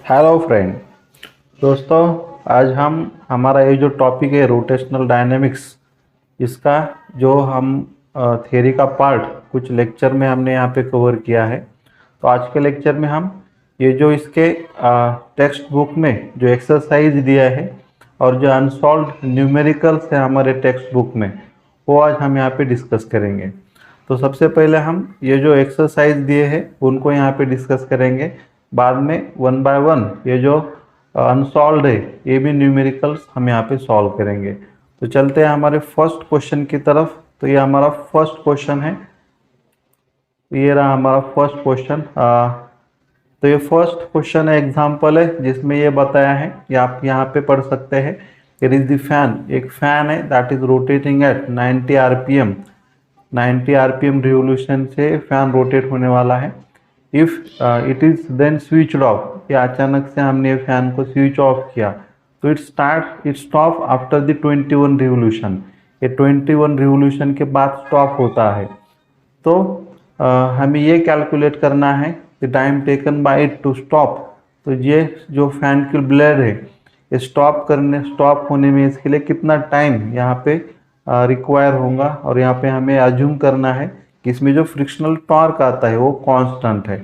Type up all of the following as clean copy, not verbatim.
Hello friend. दोस्तों, आज हम हमारा ये जो टॉपिक है रोटेशनल डायनेमिक्स, इसका जो हम थियरी का पार्ट कुछ लेक्चर में हमने यहाँ पे कवर किया है। तो आज के लेक्चर में हम ये जो इसके टेक्स्ट बुक में जो एक्सरसाइज दिया है और जो अनसॉल्व्ड न्यूमेरिकल्स है हमारे टेक्स्ट बुक में, वो आज हम यहाँ पे डिस्कस करेंगे। तो सबसे पहले हम ये जो एक्सरसाइज दिए हैं उनको यहाँ पे डिस्कस करेंगे। बाद में वन बाय वन ये जो अनसॉल्व्ड है ये भी न्यूमेरिकल्स हम यहाँ पे सॉल्व करेंगे। तो चलते हैं हमारे फर्स्ट क्वेश्चन की तरफ। तो ये हमारा फर्स्ट क्वेश्चन है, ये रहा हमारा फर्स्ट क्वेश्चन। तो ये फर्स्ट क्वेश्चन है, एग्जाम्पल है जिसमें ये बताया है, ये आप यहाँ पे पढ़ सकते हैं। इट इज द फैन, एक फैन है that is rotating at 90 RPM. 90 RPM revolution से फैन रोटेट होने वाला है। If it is then switched off, या अचानक से हमने फैन को स्विच ऑफ किया तो it stop after the 21 revolution. ये 21 रिवोल्यूशन के बाद स्टॉप होता है। तो हमें ये कैलकुलेट करना है the time taken by it to stop. तो ये जो फैन की ब्लेड है ये स्टॉप होने में इसके लिए कितना टाइम यहाँ पे रिक्वायर होगा, और यहाँ पे हमें अज्यूम करना है कि इसमें जो फ्रिक्शनल टॉर्क आता है वो कांस्टेंट है।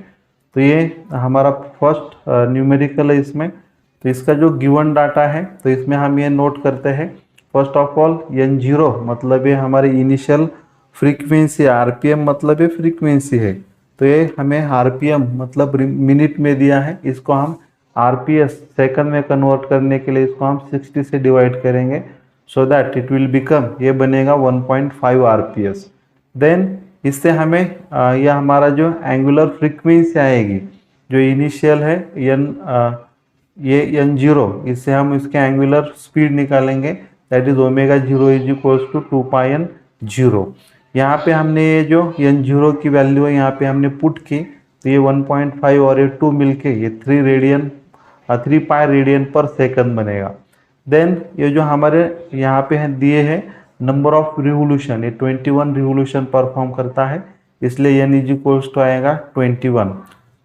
तो ये हमारा फर्स्ट न्यूमेरिकल है इसमें। तो इसका जो गिवन डाटा है तो इसमें हम ये नोट करते हैं। फर्स्ट ऑफ ऑल n0 मतलब ये हमारी इनिशियल फ्रीक्वेंसी, आरपीएम मतलब ये फ्रीक्वेंसी है। तो ये हमें आरपीएम मतलब मिनट में दिया है, इसको हम आरपीएस सेकंड में कन्वर्ट करने के लिए इसको हम 60 से डिवाइड करेंगे, so that it will become, ये बनेगा 1.5 आरपीएस। देन इससे हमें यह हमारा जो एंगुलर फ्रीक्वेंसी आएगी जो इनिशियल है ये n0, इससे हम इसके एंगुलर स्पीड निकालेंगे, that is omega 0 is equals to 2πn0। यहाँ पे हमने ये जो n0 की वैल्यू है यहाँ पे हमने पुट की, तो ये 1.5 और ये 2 मिलके ये 3 पाई रेडियन पर सेकंड बनेगा। देन ये जो हमारे यहाँ पे हैं दिए हैं नंबर ऑफ रिवोल्यूशन, ये 21 रिवोल्यूशन परफॉर्म करता है, इसलिए n इज इक्वल्स टू आएगा 21।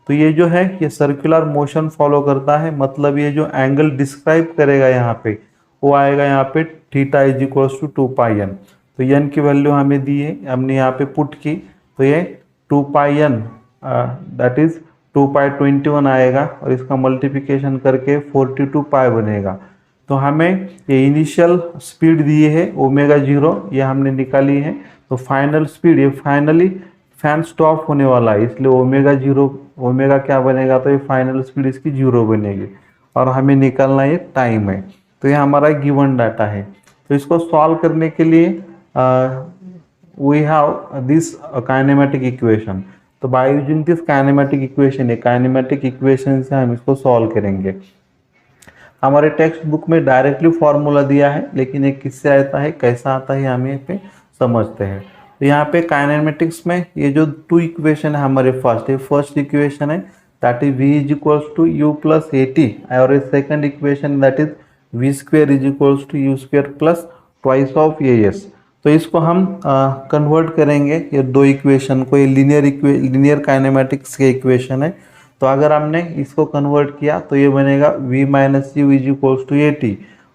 तो ये जो है ये सर्कुलर मोशन फॉलो करता है, मतलब ये जो एंगल डिस्क्राइब करेगा यहाँ पे वो आएगा यहाँ पे theta is equals to 2πn। तो n की वैल्यू हमें दी है, हमने यहाँ पे पुट की, तो ये 2πn दैट इज 2π21 आएगा, और इसका मल्टीप्लिकेशन करके 42 पाई बनेगा। तो हमें ये इनिशियल स्पीड दी है ओमेगा 0, ये हमने निकाली है। तो फाइनल स्पीड, ये फाइनली फैन स्टॉप होने वाला है, इसलिए ओमेगा 0, ओमेगा क्या बनेगा, तो ये फाइनल स्पीड इसकी 0 बनेगी, और हमें निकालना ये टाइम है। तो ये हमारा गिवन डाटा है। तो इसको सॉल्व करने के लिए we have this kinematic equation. तो by using this kinematic equation, ये काइनेमेटिक इक्वेशन से हम इसको सॉल्व करेंगे। हमारे टेक्स्ट बुक में डायरेक्टली फॉर्मूला दिया है, लेकिन ये किससे आता है, कैसा आता है, हम यहाँ पे समझते हैं। तो यहाँ पे काइनेमेटिक्स में ये जो 2 इक्वेशन है हमारे फर्स्ट, ये फर्स्ट इक्वेशन है that is v is equals to u plus at, और ये second equation that is v square is equals to u square plus twice of as। तो इसको हम कन्वर्ट करेंगे ये 2 इक्वेशन को, ये लीनियर काइनेमेटिक्स के इक्वेशन है। तो अगर हमने इसको कन्वर्ट किया तो ये बनेगा v minus u is equals to at,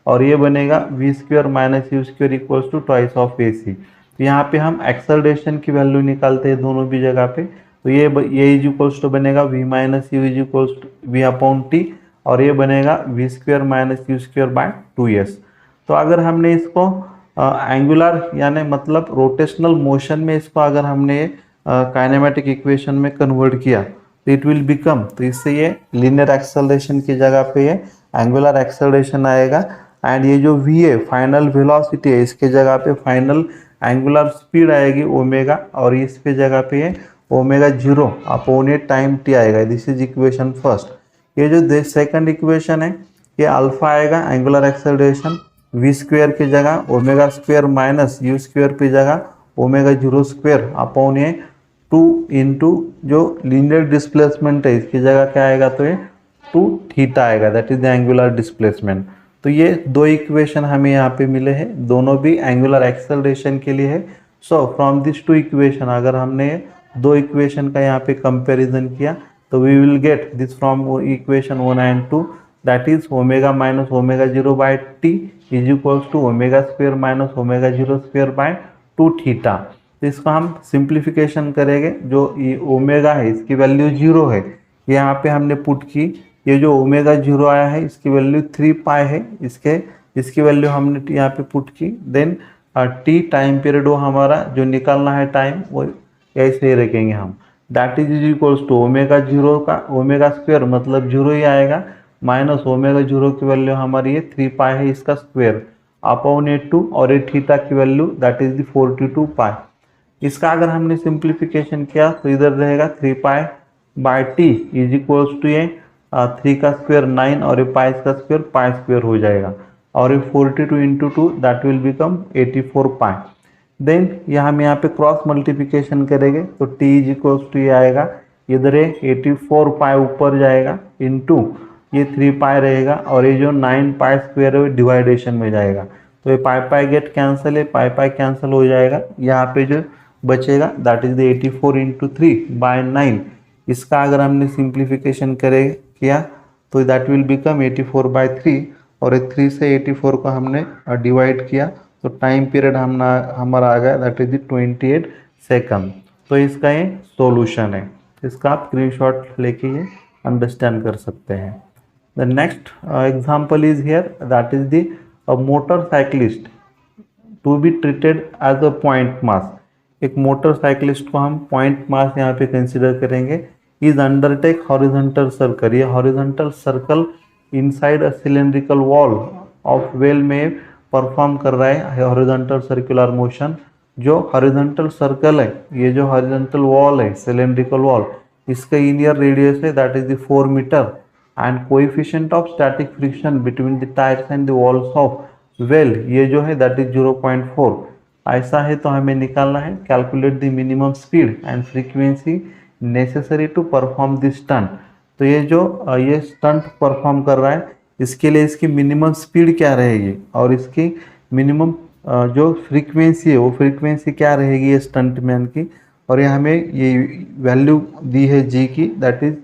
और ये बनेगा v square minus u square equals to twice of ac। तो यहाँ पे हम एक्सेलरेशन की वैल्यू निकालते हैं दोनों भी जगह पे। तो ये इज इक्वल्स टू बनेगा v minus u is equals to v upon t, और ये बनेगा v square minus u square by 2s। तो अगर हमने इसको एंगुलर यानी मतलब रोटेशनल मोशन में इसको अगर हमने काइनेमेटिक इक्वेशन में कन्वर्ट किया तो इट विल बिकम, तो इससे ये लीनियर एक्सेलरेशन की जगह पे ये एंगुलर एक्सेलरेशन आएगा, एंड ये जो v है फाइनल वेलोसिटी है, इसके जगह पे फाइनल एंगुलर स्पीड आएगी ओमेगा, और इस पे जगह पे ये ओमेगा 0 अपॉन ए टाइम t आएगा। This is equation first. ये जो सेकंड इक्वेशन है ये अल्फा आएगा एंगुलर एक्सेलरेशन, v स्क्वेयर की जगह omega square minus u square की जगह ओमेगा 0 स्क्वेयर अपॉन ए 2 इंटू जो लीनियर डिस्प्लेसमेंट है इसकी जगह क्या आएगा, तो ये 2 थीटा आएगा, that is the angular displacement. तो ये 2 इक्वेशन हमें यहाँ पे मिले हैं, दोनों भी एंगुलर एक्सेलरेशन के लिए है। सो फ्रॉम दिस 2 इक्वेशन अगर हमने 2 इक्वेशन का यहाँ पे कंपैरिजन किया तो we will get this from equation 1 and 2, that is omega minus omega zero by t is equals to omega square minus omega zero square by 2 theta. तो इसको हम सिंप्लीफिकेशन करेंगे, जो ये ओमेगा है इसकी वैल्यू 0 है, यहाँ पे हमने पुट की, ये जो ओमेगा 0 आया है इसकी वैल्यू 3 पाई है, इसकी वैल्यू हमने यहाँ पे पुट की। देन टी टाइम पीरियड वो हमारा जो निकालना है टाइम वो ऐसे ही रखेंगे हम, that is equals to omega 0 का ओमेगा स्क्वेयर मतलब 0 ही आएगा, माइनस ओमेगा 0 की वैल्यू हमारी ये 3 पाई है इसका स्क्वेयर अपॉन 8 और ये थीटा की value that is the 42 pi. इसका अगर हमने सिंप्लीफिकेशन किया तो इधर रहेगा 3 pi by t is equals to ये 3 का स्क्वेयर 9 और ये पाई का स्क्वेयर पाई स्क्वेयर हो जाएगा, और ये 42 into 2 that will become 84 pi. Then हम यहाँ पे क्रॉस मल्टीप्लिकेशन करेंगे तो t इज इक्वल्स टू ये आएगा, इधर ये 84 पाई ऊपर जाएगा इंटू ये 3 पाई रहेगा, और ये जो 9 पाई स्क्वेयर है डिवाइडेशन में जाएगा, तो ये पाई पाई गेट कैंसिल है, पाई पाई कैंसिल हो जाएगा, यहाँ पे जो बचेगा that is the 84 into 3 by 9। इसका अगर हमने सिंप्लीफिकेशन किया तो दैट विल बिकम 84 बाय 3, और 3 से 84 को हमने डिवाइड किया तो टाइम पीरियड हमारा आ गया दैट इज 28 सेकंड। तो इसका ये सॉल्यूशन है, इसका आप स्क्रीनशॉट लेके ये अंडरस्टैंड कर सकते हैं। The next example is here that is the motorcyclist to be treated as a point mass. एक मोटरसाइकिलिस्ट को हम पॉइंट मास यहाँ पे कंसिडर करेंगे। इज अंडरटेक हॉरिजॉन्टल सर्कल, ये horizontal circle inside a cylindrical wall of well में perform कर रहा है हॉरिजॉन्टल सर्कुलर मोशन। जो हॉरिजॉन्टल सर्कल है, ये जो हॉरिजॉन्टल वॉल है सिलेंड्रिकल वॉल, इसका इनियर रेडियस है that is the 4 metre, and coefficient of static friction between the tyres and the walls of well ये जो है दैट इज 0.4। ऐसा है तो हमें निकालना है calculate the minimum speed and frequency necessary to perform this stunt. तो ये जो ये स्टंट परफॉर्म कर रहा है इसके लिए इसकी मिनिमम स्पीड क्या रहेगी और इसकी मिनिमम जो फ्रीक्वेंसी है वो फ्रीक्वेंसी क्या रहेगी ये स्टंट मैन की, और ये हमें ये वैल्यू दी है जी की दैट इज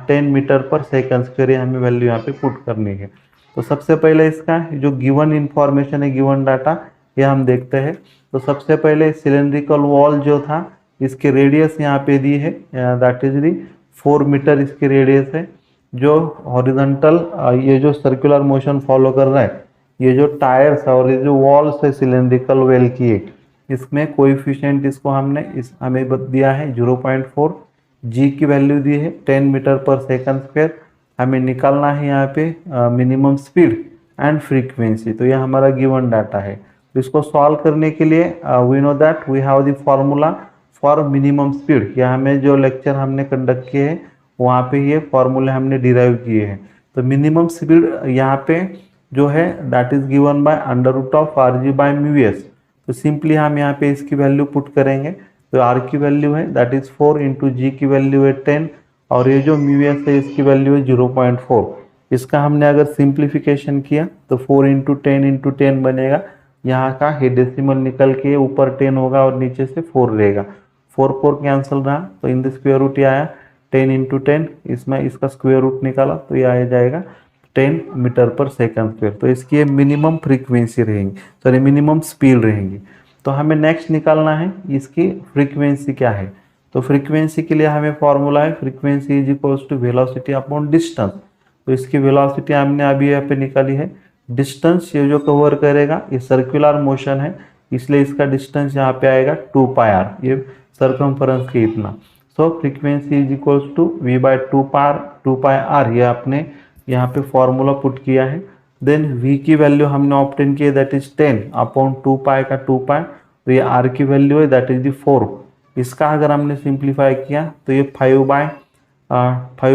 10 मीटर पर सेकंड स्क्वायर, हमें वैल्यू यहाँ पे पुट करनी है। तो सबसे पहले इसका जो गिवन इंफॉर्मेशन है गिवन डाटा ये हम देखते हैं। तो सबसे पहले सिलेंड्रिकल वॉल जो था इसके रेडियस यहाँ पे दी है दैट इज दी 4 मीटर इसकी रेडियस है। जो हॉरिजॉन्टल ये जो सर्कुलर मोशन फॉलो कर रहा है, ये जो टायर्स और ये जो वॉल्स है सिलेंड्रिकल वेल की है, इसमें कोएफिशिएंट इसको हमें दिया है 0.4, जी की वैल्यू दी है 10 मीटर पर सेकंड स्क्वायर। हमें निकालना है यहाँ पे मिनिमम स्पीड एंड फ्रीक्वेंसी, तो ये हमारा गिवन डाटा है। तो इसको सॉल्व करने के लिए we know that we have the formula for minimum speed. या हमें जो लेक्चर हमने कंडक्ट किए हैं वहाँ पे ये फॉर्मूले हमने डिराइव किए हैं। तो मिनिमम स्पीड यहाँ पे जो है that is given by under root of r g by mu s. तो सिंपली हम यहाँ पे इसकी वैल्यू पुट करेंगे, तो आर की वैल्यू है दैट इज 4 इंटू जी की वैल्यू है 10, और ये जो म्यू एस है इसकी वैल्यू है 0.4। इसका हमने अगर सिंप्लीफिकेशन किया तो 4 इंटू 10 इंटू 10 बनेगा, यहाँ का हे डेसिमल निकल के ऊपर 10 होगा और नीचे से 4 रहेगा, 4 कैंसिल रहा तो इन द स्क्वायर रूट ये आया 10 इंटू 10, इसमें इसका स्क्वायर रूट निकाला तो ये आ जाएगा 10 मीटर पर सेकंड स्क्वायर। तो इसकी ये मिनिमम फ्रीक्वेंसी रहेंगी, सॉरी मिनिमम स्पीड रहेंगी। तो हमें नेक्स्ट निकालना है इसकी फ्रीक्वेंसी क्या है। तो फ्रीक्वेंसी के लिए हमें फॉर्मूला है frequency is equals to velocity upon distance. तो इसकी वेलोसिटी हमने अभी यहाँ पे निकाली है, डिस्टेंस ये जो कवर करेगा ये सर्कुलर मोशन है इसलिए इसका डिस्टेंस यहाँ पे आएगा 2 पाई आर, ये सर्कमफरेंस के इतना। So frequency is equals to v by 2 pi r, ये आपने यहाँ पे फॉर्मूला पुट किया है। देन v की वैल्यू हमने ऑप्टेन की है दैट इज 10 अपॉन 2 पाई का 2 पाई, तो ये r की वैल्यू है दैट इज दी 4। इसका अगर हमने सिंप्लीफाई किया तो ये 5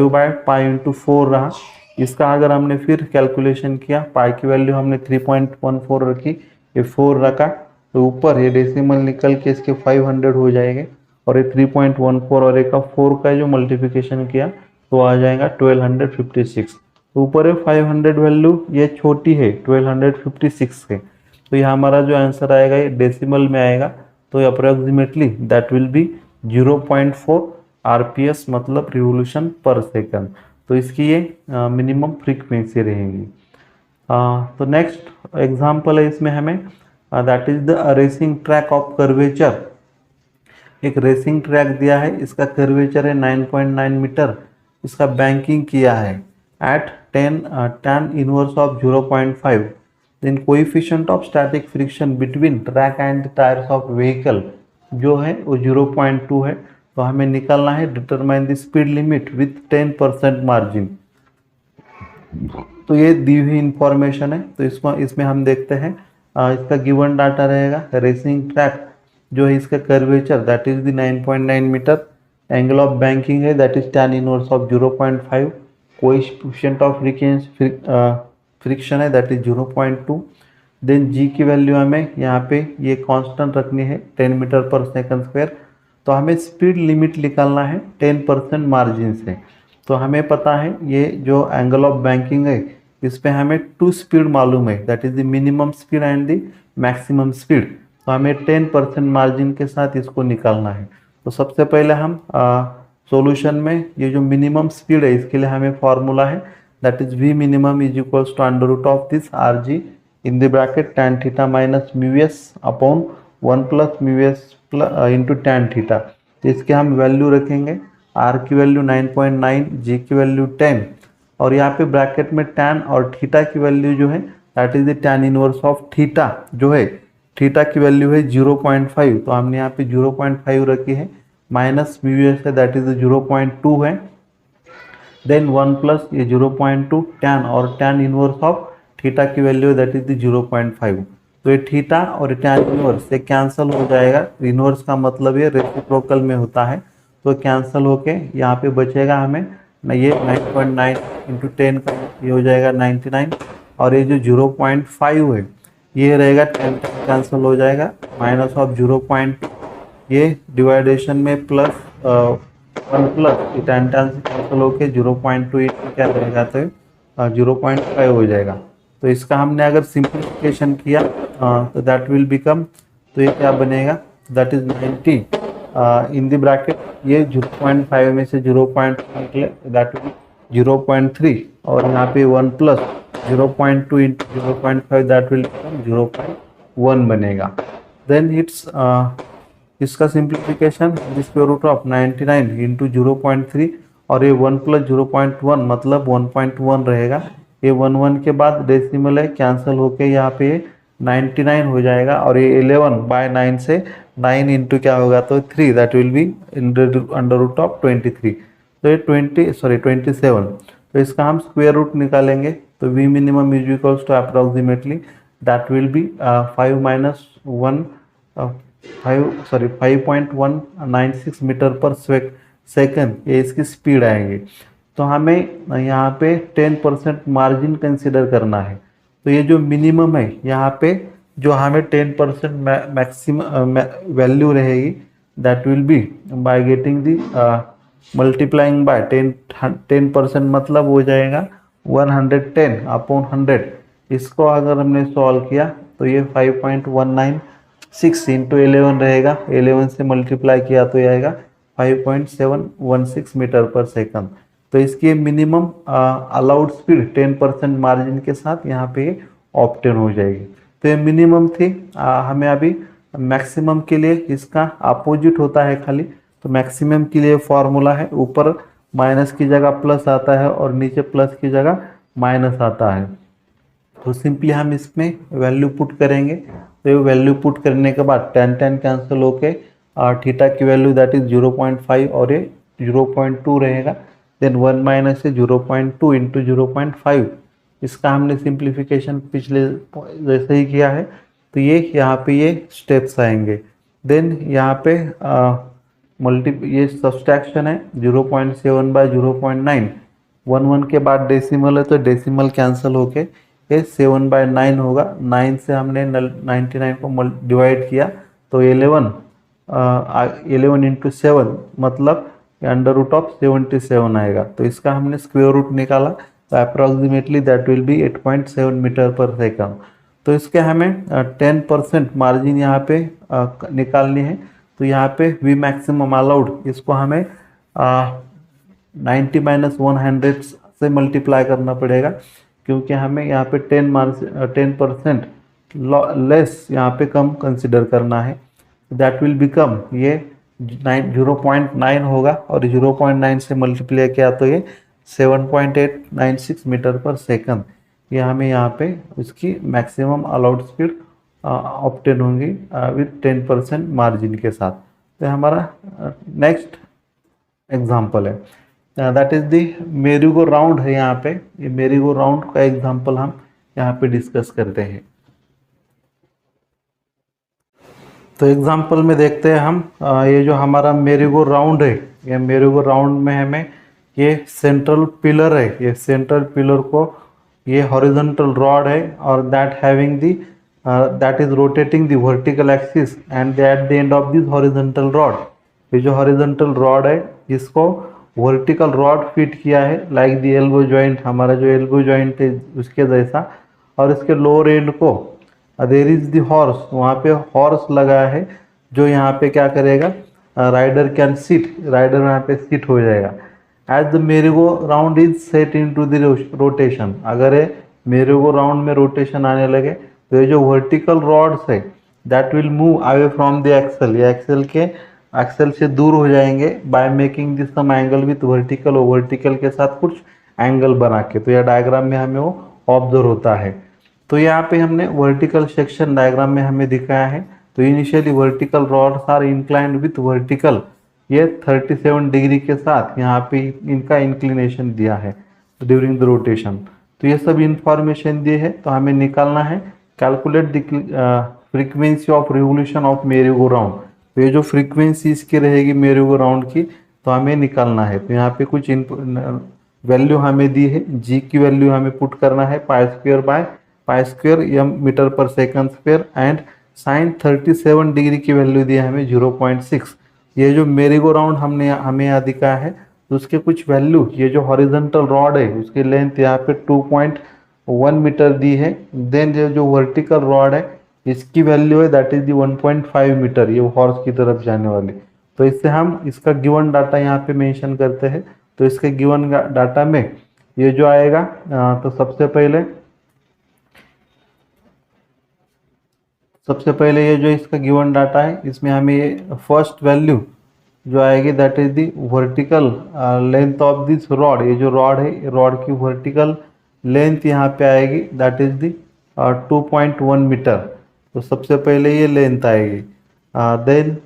बाय पाई इंटू 4 रहा। इसका अगर हमने फिर कैलकुलेशन किया, पाई की वैल्यू हमने 3.14 रखी, ये 4 रखा तो ऊपर ये डेसिमल निकल के इसके 500 हो जाएंगे, और ये 3.14 और एक का 4 का जो मल्टीप्लिकेशन किया तो आ जाएगा 1256। तो ऊपर है 500 वैल्यू, ये छोटी है 1256 है, तो ये हमारा जो आंसर आएगा ये डेसिमल में आएगा, तो approximately that will B 0.4 RPS मतलब रिवोल्यूशन पर सेकंड। तो इसकी ये मिनिमम फ्रीक्वेंसी रहेगी। तो नेक्स्ट एग्जांपल है इसमें हमें, that is the racing track of curvature. एक रेसिंग ट्रैक दिया है, इसका कर्वेचर है 9.9 मीटर, इसका बैंकिंग किया है at 10 tan inverse of 0.5। Then coefficient of static friction between track and tyres of vehicle जो है वो 0.2 है। तो हमें निकालना है determine the speed limit with 10% margin. तो ये दी हुई इंफॉर्मेशन है। तो इसमें हम देखते हैं, इसका गिवन डाटा रहेगा रेसिंग ट्रैक जो है इसका curvature that is the 9.9 metre, angle of banking है that is tan inverse of 0.5, coefficient of friction है दैट इज 0.2। देन जी की वैल्यू हमें यहाँ पे ये कांस्टेंट रखनी है 10 मीटर पर सेकंड स्क्वायर। तो हमें स्पीड लिमिट निकालना है 10% मार्जिन से। तो हमें पता है ये जो एंगल ऑफ बैंकिंग है इस पे हमें टू स्पीड मालूम है that is the minimum speed and the maximum speed. तो हमें 10% मार्जिन के साथ इसको निकालना है। तो सबसे पहले हम सॉल्यूशन में ये जो मिनिमम स्पीड है इसके लिए हमें फॉर्मूला है that is v minimum is equals to under root of this r g in the bracket tan theta minus mu s upon 1 plus mu s into tan theta. तो इसके हम value रखेंगे, are की value 9.9, जी की value 10, और यहाँ पे bracket में tan और थीटा की वैल्यू जो है that is the tan inverse of theta जो है, थीटा की वैल्यू है 0.5। तो हमने यहाँ पे 0.5 रखी है, माइनस म्यू एस है दैट इज 0.2 है, देन 1 प्लस ये 0.2 tan और tan इनवर्स ऑफ थीटा की वैल्यू दैट इज 0.5। तो ये थीटा और tan इनवर्स से कैंसिल हो जाएगा। इनवर्स का मतलब ये रेसिप्रोकल में होता है, तो कैंसिल होके यहाँ पे बचेगा हमें ये 9.9 इंटू 10 का ये हो जाएगा 99, और ये जो 0.5 है ये रहेगा 10 कैंसिल हो जाएगा, माइनस ऑफ 0.2 ये डिवाइडेशन में प्लस 1 प्लस tan से कैंसिल होके 0.2 इंटू क्या रहेगा तो 0.5 हो जाएगा। तो इसका हमने अगर सिंप्लीफिकेशन किया तो दैट विल बिकम, तो ये क्या बनेगा that is 90 in the bracket, ये 0.5 में से 0.5 निकले दैट विल 0.3, और यहाँ पे 1 plus 0.2 into 0.5 that will become 0.1 बनेगा। देन इट्स इसका simplification square root of 99 into 0.3, और ये 1 प्लस 0.1 मतलब 1.1 रहेगा। ये 1 के बाद डेसिमल है कैंसिल होके यहाँ पे 99 हो जाएगा, और ये 11/9 से 9 इंटू क्या होगा तो 3 that will be under root of 23। तो ये 27। तो इसका हम स्क्वायर रूट निकालेंगे, तो v minimum is equals to approximately that will be 5.196 metre पर सेकंड, ये इसकी स्पीड आएंगे। तो हमें यहाँ पे 10% मार्जिन कंसिडर करना है। तो ये जो मिनिमम है यहाँ पे जो हमें 10% मैक्सिमम वैल्यू रहेगी that will B by getting the multiplying by 10% मतलब हो जाएगा 110 अपॉन 100। इसको अगर हमने सॉल्व किया तो ये 5.196 इंटू 11 रहेगा, 11 से मल्टीप्लाई किया तो ये आएगा 5.716 मीटर पर सेकंड। तो इसकी मिनिमम अलाउड स्पीड 10% मार्जिन के साथ यहाँ पे ऑप्टेन हो जाएगी। तो ये मिनिमम थी। हमें अभी मैक्सिमम के लिए इसका अपोजिट होता है खाली, तो मैक्सिमम के लिए फॉर्मूला है ऊपर माइनस की जगह प्लस आता है और नीचे प्लस की जगह माइनस आता है। तो सिंपली हम इसमें वैल्यू पुट करेंगे, तो ये वैल्यू पुट करने के बाद tan कैंसिल होके थीटा की वैल्यू दैट इज 0.5 और ये 0.2 रहेगा, देन 1 माइनस से 0.2 इंटू 0.5। इसका हमने सिंप्लीफिकेशन पिछले जैसे ही किया है, तो ये यहाँ पे ये स्टेप्स आएंगे। देन यहाँ पे ये सब्सट्रैक्शन है 0.7 बाय 0.9, 1 के बाद डेसिमल है तो डेसिमल कैंसिल होके ये 7/9 होगा। 9 से हमने 99 को डिवाइड किया तो 11 इंटू 7 मतलब अंडर रूट ऑफ 77 आएगा। तो इसका हमने स्क्वायर रूट निकाला, तो approximately that will be 8.7 metre पर सेकंड। तो इसके हमें 10% मार्जिन यहाँ पे निकालनी है। तो यहाँ पे वी मैक्सिमम अलाउड इसको हमें 90 - 100 से मल्टीप्लाई करना पड़ेगा, क्योंकि हमें यहाँ पे 10% लेस यहाँ पे कम कंसिडर करना है। दैट विल बिकम, ये 0.9 होगा और 0.9 से मल्टीप्लाई किया तो ये 7.896 मीटर पर सेकंड। ये हमें यहाँ पे उसकी मैक्सिमम अलाउड स्पीड ऑब्टेन होंगी विथ 10% मार्जिन के साथ। तो हमारा नेक्स्ट एग्जाम्पल है, दैट इज दी मेरी गो राउंड है। यहाँ पे ये मेरी गो राउंड का एग्जाम्पल हम यहाँ पे डिस्कस करते हैं। तो एग्जाम्पल में देखते हैं हम, ये जो हमारा मेरी गो राउंड है, ये मेरी गो राउंड में हमें ये सेंट्रल पिलर है, ये सेंट्रल पिलर को ये हॉरिजॉन्टल रॉड है और that having the that is rotating the vertical axis and at the end of this horizontal rod, ये जो हॉरिजॉन्टल रॉड है इसको वर्टिकल रॉड फिट किया है लाइक द एल्बो जॉइंट, हमारा जो एल्बो जॉइंट है उसके जैसा। और इसके लोअर एंड को देयर इज द हॉर्स, वहाँ पे हॉर्स लगा है जो यहाँ पे क्या करेगा, राइडर कैन सिट, राइडर यहाँ पे सिट हो जाएगा। As the merry go round is set in to the rotation, अगर ये मेरी गो राउंड में रोटेशन आने लगे तो ये जो वर्टिकल रॉड्स है that will move away from the axle, ये एक्सल से दूर हो जाएंगे by making this some angle with vertical, और वर्टिकल के साथ कुछ एंगल बना के। तो यह डायग्राम में हमें वो ऑब्जर्व होता है। तो यहाँ पे हमने वर्टिकल सेक्शन डायग्राम में हमें दिखाया है। तो initially vertical rods are inclined with vertical, ये 37 डिग्री के साथ यहाँ पे इनका इंक्लिनेशन दिया है ड्यूरिंग द रोटेशन। तो ये सब इंफॉर्मेशन दिए है। तो हमें निकालना है calculate the frequency of revolution of मेरी गो राउंड। तो ये जो फ्रीक्वेंसी इसकी रहेगी मेरी गो राउंड की, तो हमें निकालना है। तो यहाँ पे कुछ वैल्यू हमें दी है, जी की वैल्यू हमें पुट करना है पाई स्क्वेयर एम मीटर पर second square and sine 37 degree की वैल्यू दी है हमें 0.6। ये जो मेरी गो राउंड हमें यहाँ दिखाया है तो उसके कुछ वैल्यू, ये जो हॉरिजॉन्टल रॉड है उसकी लेंथ यहाँ पे 2.1 मीटर दी है। देन जो वर्टिकल रॉड है इसकी वैल्यू है दैट इज दी 1.5 मीटर, ये हॉर्स की तरफ जाने वाली। तो इससे हम इसका गिवन डाटा यहाँ पे मेंशन करते हैं। तो इसके गिवन डाटा में ये जो आएगा, तो सबसे पहले ये जो इसका गिवन डाटा है इसमें हमें ये फर्स्ट वैल्यू जो आएगी that is the vertical length of this rod, ये जो रॉड है रॉड की वर्टिकल लेंथ यहाँ पे आएगी दैट इज दी 2.1 मीटर। तो सबसे पहले ये लेंथ आएगी। देन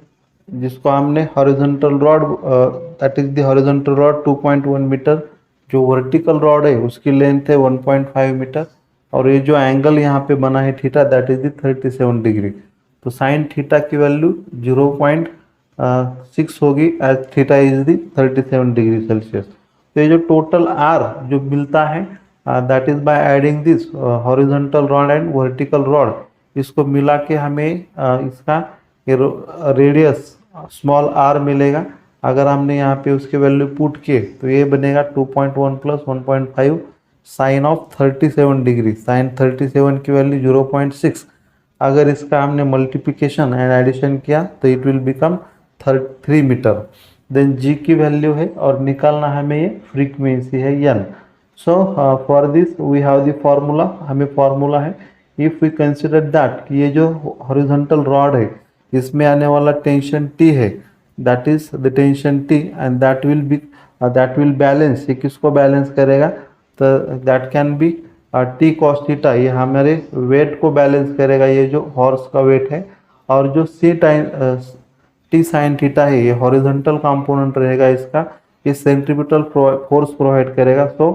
जिसको हमने horizontal rod that is the horizontal rod 2.1 metre, जो वर्टिकल रॉड है उसकी लेंथ है 1.5 मीटर, और ये जो एंगल यहाँ पे बना है theta that is the 37 degree. तो साइन थीटा की वैल्यू 0.6 होगी as theta is the 37 degree Celsius. तो ये जो टोटल आर जो मिलता है that is by adding this horizontal rod and vertical rod, इसको मिला के हमें इसका रेडियस स्मॉल आर मिलेगा। अगर हमने यहाँ पे उसके वैल्यू पुट किए तो ये बनेगा 2.1 + 1.5 साइन ऑफ 37 डिग्री, साइन 37 की वैल्यू 0.6। अगर इसका हमने मल्टीप्लिकेशन एंड एडिशन किया तो it will become 3 metre. Then g की वैल्यू है और निकालना हमें ये फ्रीक्वेंसी है n. So for this we have the formula, हमें फॉर्मूला है इफ़ वी कंसिडर दैट ये जो हॉरिजॉन्टल रॉड है इसमें आने वाला टेंशन टी है that is the tension T and that will balance, ये किसको बैलेंस करेगा, तो that can be T cos theta, ये हमारे वेट को बैलेंस करेगा, ये जो हॉर्स का वेट है। और जो टी साइन थीटा है ये हॉरिजॉन्टल कंपोनेंट रहेगा इसका, ये सेंट्रीपिटल फोर्स प्रोवाइड करेगा। So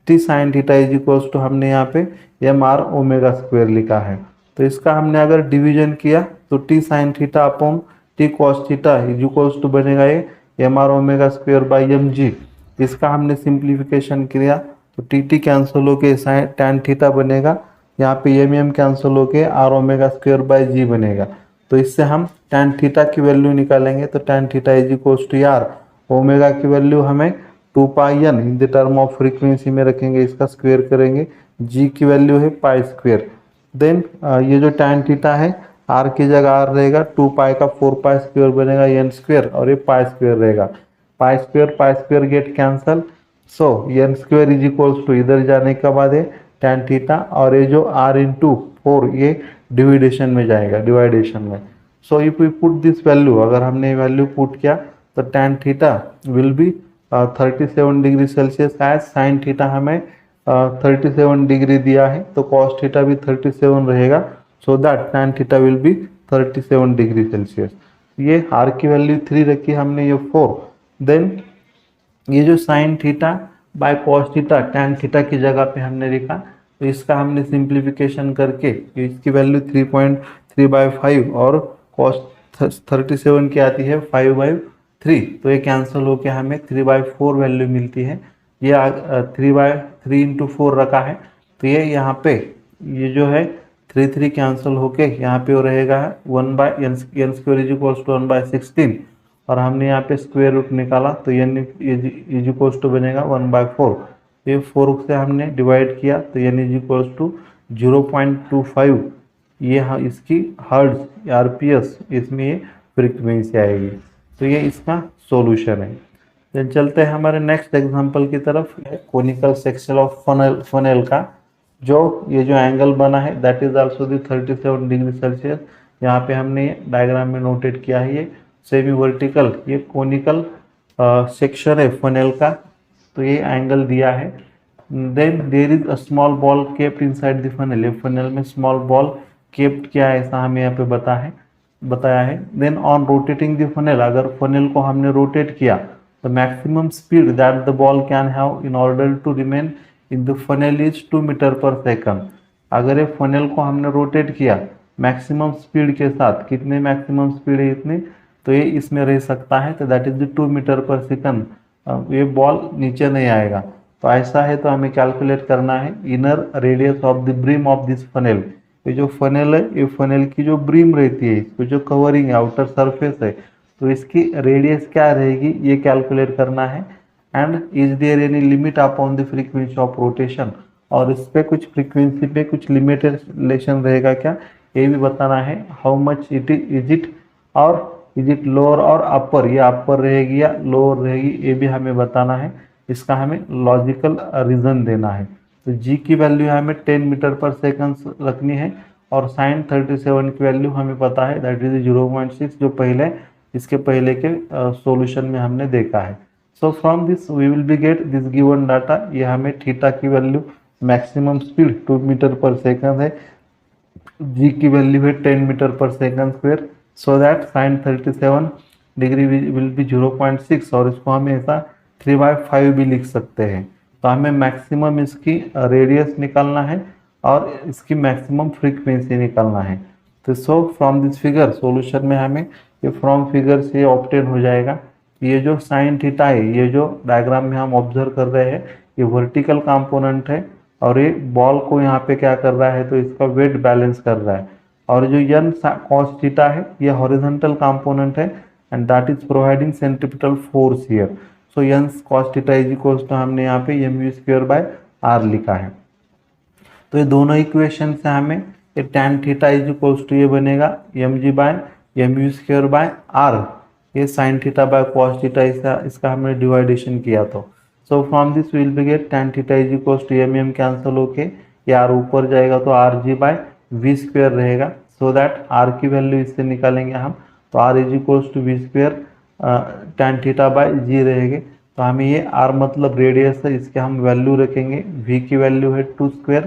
T sine theta is equals to हमने यहाँ पे एम आर ओमेगा स्क्वायर लिखा है। तो इसका हमने अगर डिवीजन किया तो T sine theta upon T cos theta is equals to बनेगा ये m r omega square by m g. इसका हमने सिंप्लीफिकेशन किया तो टी टी कैंसिल होके साइन टैन थीटा बनेगा, यहाँ पे एम एम कैंसिल होके r omega square by g बनेगा। तो इससे हम टैन थीटा की वैल्यू निकालेंगे तो tan theta is equals to r, omega की वैल्यू हमें 2 pi n in the term of frequency में रखेंगे, इसका स्क्वायर करेंगे, जी की वैल्यू है पाई स्क्वायर। देन ये जो टैन थीटा है आर की जगह आर रहेगा, 2 पाई का 4 पाई स्क्वायर बनेगा एन स्क्वायर और ये पाई स्क्वायर रहेगा। Pi square get cancel. So n square is equals to इधर जाने के बाद है tan थीटा, और ये जो r इंटू 4 ये डिविडेशन में जाएगा, डिवाइडेशन में। So if we put this value, अगर हमने वैल्यू पुट किया तो tan theta will be 37 degree Celsius as sine theta हमें 37 डिग्री दिया है, तो कॉस थीटा भी 37 रहेगा। सो that tan theta will be 37 degree Celsius. ये r की वैल्यू 3 रखी हमने, ये 4। देन ये जो sign theta by cos theta tan theta की जगह पे हमने लिखा, तो इसका हमने सिंप्लीफिकेशन करके इसकी वैल्यू 3.3/5 और कॉस 37 की आती है 5/3, तो ये कैंसिल होके हमें 3/4 वैल्यू मिलती है। ये 3/3 इंटू 4 रखा है, तो ये यहाँ पे ये जो है 3 कैंसिल होके यहाँ पे वो रहेगा 1/n² इज इक्वल्स टू 1/16, और हमने यहाँ पे स्क्वायर रूट निकाला तो n इज इक्वल्स टू बनेगा 1/4। ये 4 से हमने डिवाइड किया तो n इज इक्वल्स टू 0.25, ये इसकी हर्ट्ज आरपीएस, इसमें ये फ्रीक्वेंसी आएगी। तो ये इसका सॉल्यूशन है। देन चलते हैं हमारे नेक्स्ट एग्जांपल की तरफ, कोनिकल सेक्शन ऑफ फनेल का जो ये जो एंगल बना है that is also the 37 degree Celsius. यहाँ पे हमने डायग्राम में नोटेड किया है, ये सेमी वर्टिकल ये कोनिकल सेक्शन है फनेल का, तो ये एंगल दिया है। Then there is a small ball kept inside the funnel, ये फनेल में स्मॉल बॉल केप्ट किया है, ऐसा हमें यहाँ पे बताया है। Then on rotating the funnel, अगर फनेल को हमने रोटेट किया तो maximum speed that the ball can have in order to remain in the funnel is 2 metre पर सेकंड। अगर ये फनेल को हमने रोटेट किया मैक्सिमम स्पीड के साथ, कितने मैक्सिमम स्पीड है इतने, तो ये इसमें रह सकता है, तो दैट इज द 2 मीटर पर सेकंड, ये बॉल नीचे नहीं आएगा। तो ऐसा है तो हमें कैलकुलेट करना है inner radius of the brim of this funnel. ये जो फनेल है, ये फनेल की जो ब्रिम रहती है, इसको जो कवरिंग है, आउटर सरफेस है, तो इसकी रेडियस क्या रहेगी ये कैलकुलेट करना है। And is there any limit upon the frequency of rotation, और इस पे कुछ फ्रीक्वेंसी पे कुछ लिमिटेशन रहेगा क्या, ये भी बताना है। हाउ मच इज इट और इज इट लोअर और अपर, ये अपर रहेगी या लोअर रहेगी, ये भी हमें बताना है। इसका हमें लॉजिकल रीजन देना है। तो जी की वैल्यू हमें 10 मीटर पर सेकंड रखनी है, और साइन 37 की वैल्यू हमें पता है दैट इज 0.6, जो पहले इसके पहले के सॉल्यूशन में हमने देखा है। So from this we will be get this given data, ये हमें थीटा की वैल्यू मैक्सिमम स्पीड 2 मीटर पर सेकंड है, जी की वैल्यू है 10 मीटर पर second square, so that sine 37 degree will be 0.6, और इसको हम ऐसा 3/5 भी लिख सकते हैं। तो हमें मैक्सिमम इसकी रेडियस निकालना है और इसकी मैक्सिमम फ्रीक्वेंसी निकालना है। तो so from this figure solution में हमें ये फ्रॉम फिगर से ऑब्टेन हो जाएगा। ये जो साइन थीटा है, ये जो डायग्राम में हम ऑब्जर्व कर रहे हैं, ये वर्टिकल कंपोनेंट है, और ये बॉल को यहाँ पे क्या कर रहा है, तो इसका वेट बैलेंस कर रहा है। और जो यन कॉस थीटा है ये हॉरिजॉन्टल कंपोनेंट है, and that is providing centripetal force here. So N cos theta is equals to हमने यहाँ पे mv²/r लिखा है। तो ये दोनों इक्वेशन से हमें ये tan theta is equals to ये बनेगा mg/mv²/r, ये sine theta by cos theta, इसका हमने डिवाइडेशन किया। तो so from this will be get tan theta is equals to m cancel होके ये r ऊपर जाएगा तो rg/v² रहेगा। सो दैट r की वैल्यू इससे निकालेंगे हम, तो r is equals to v² tan theta by g रहेंगे। तो हमें ये r मतलब रेडियस है, इसके हम वैल्यू रखेंगे। v की वैल्यू है 2²,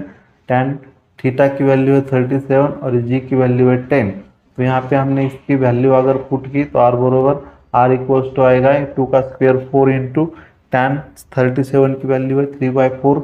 tan थीटा की वैल्यू है 37 और g की वैल्यू है 10। तो यहाँ पे हमने इसकी वैल्यू अगर पुट की तो r बरोबर r इक्वल्स टू आएगा 2 का स्क्वायर 4 इंटू tan 37 की वैल्यू है 3/4,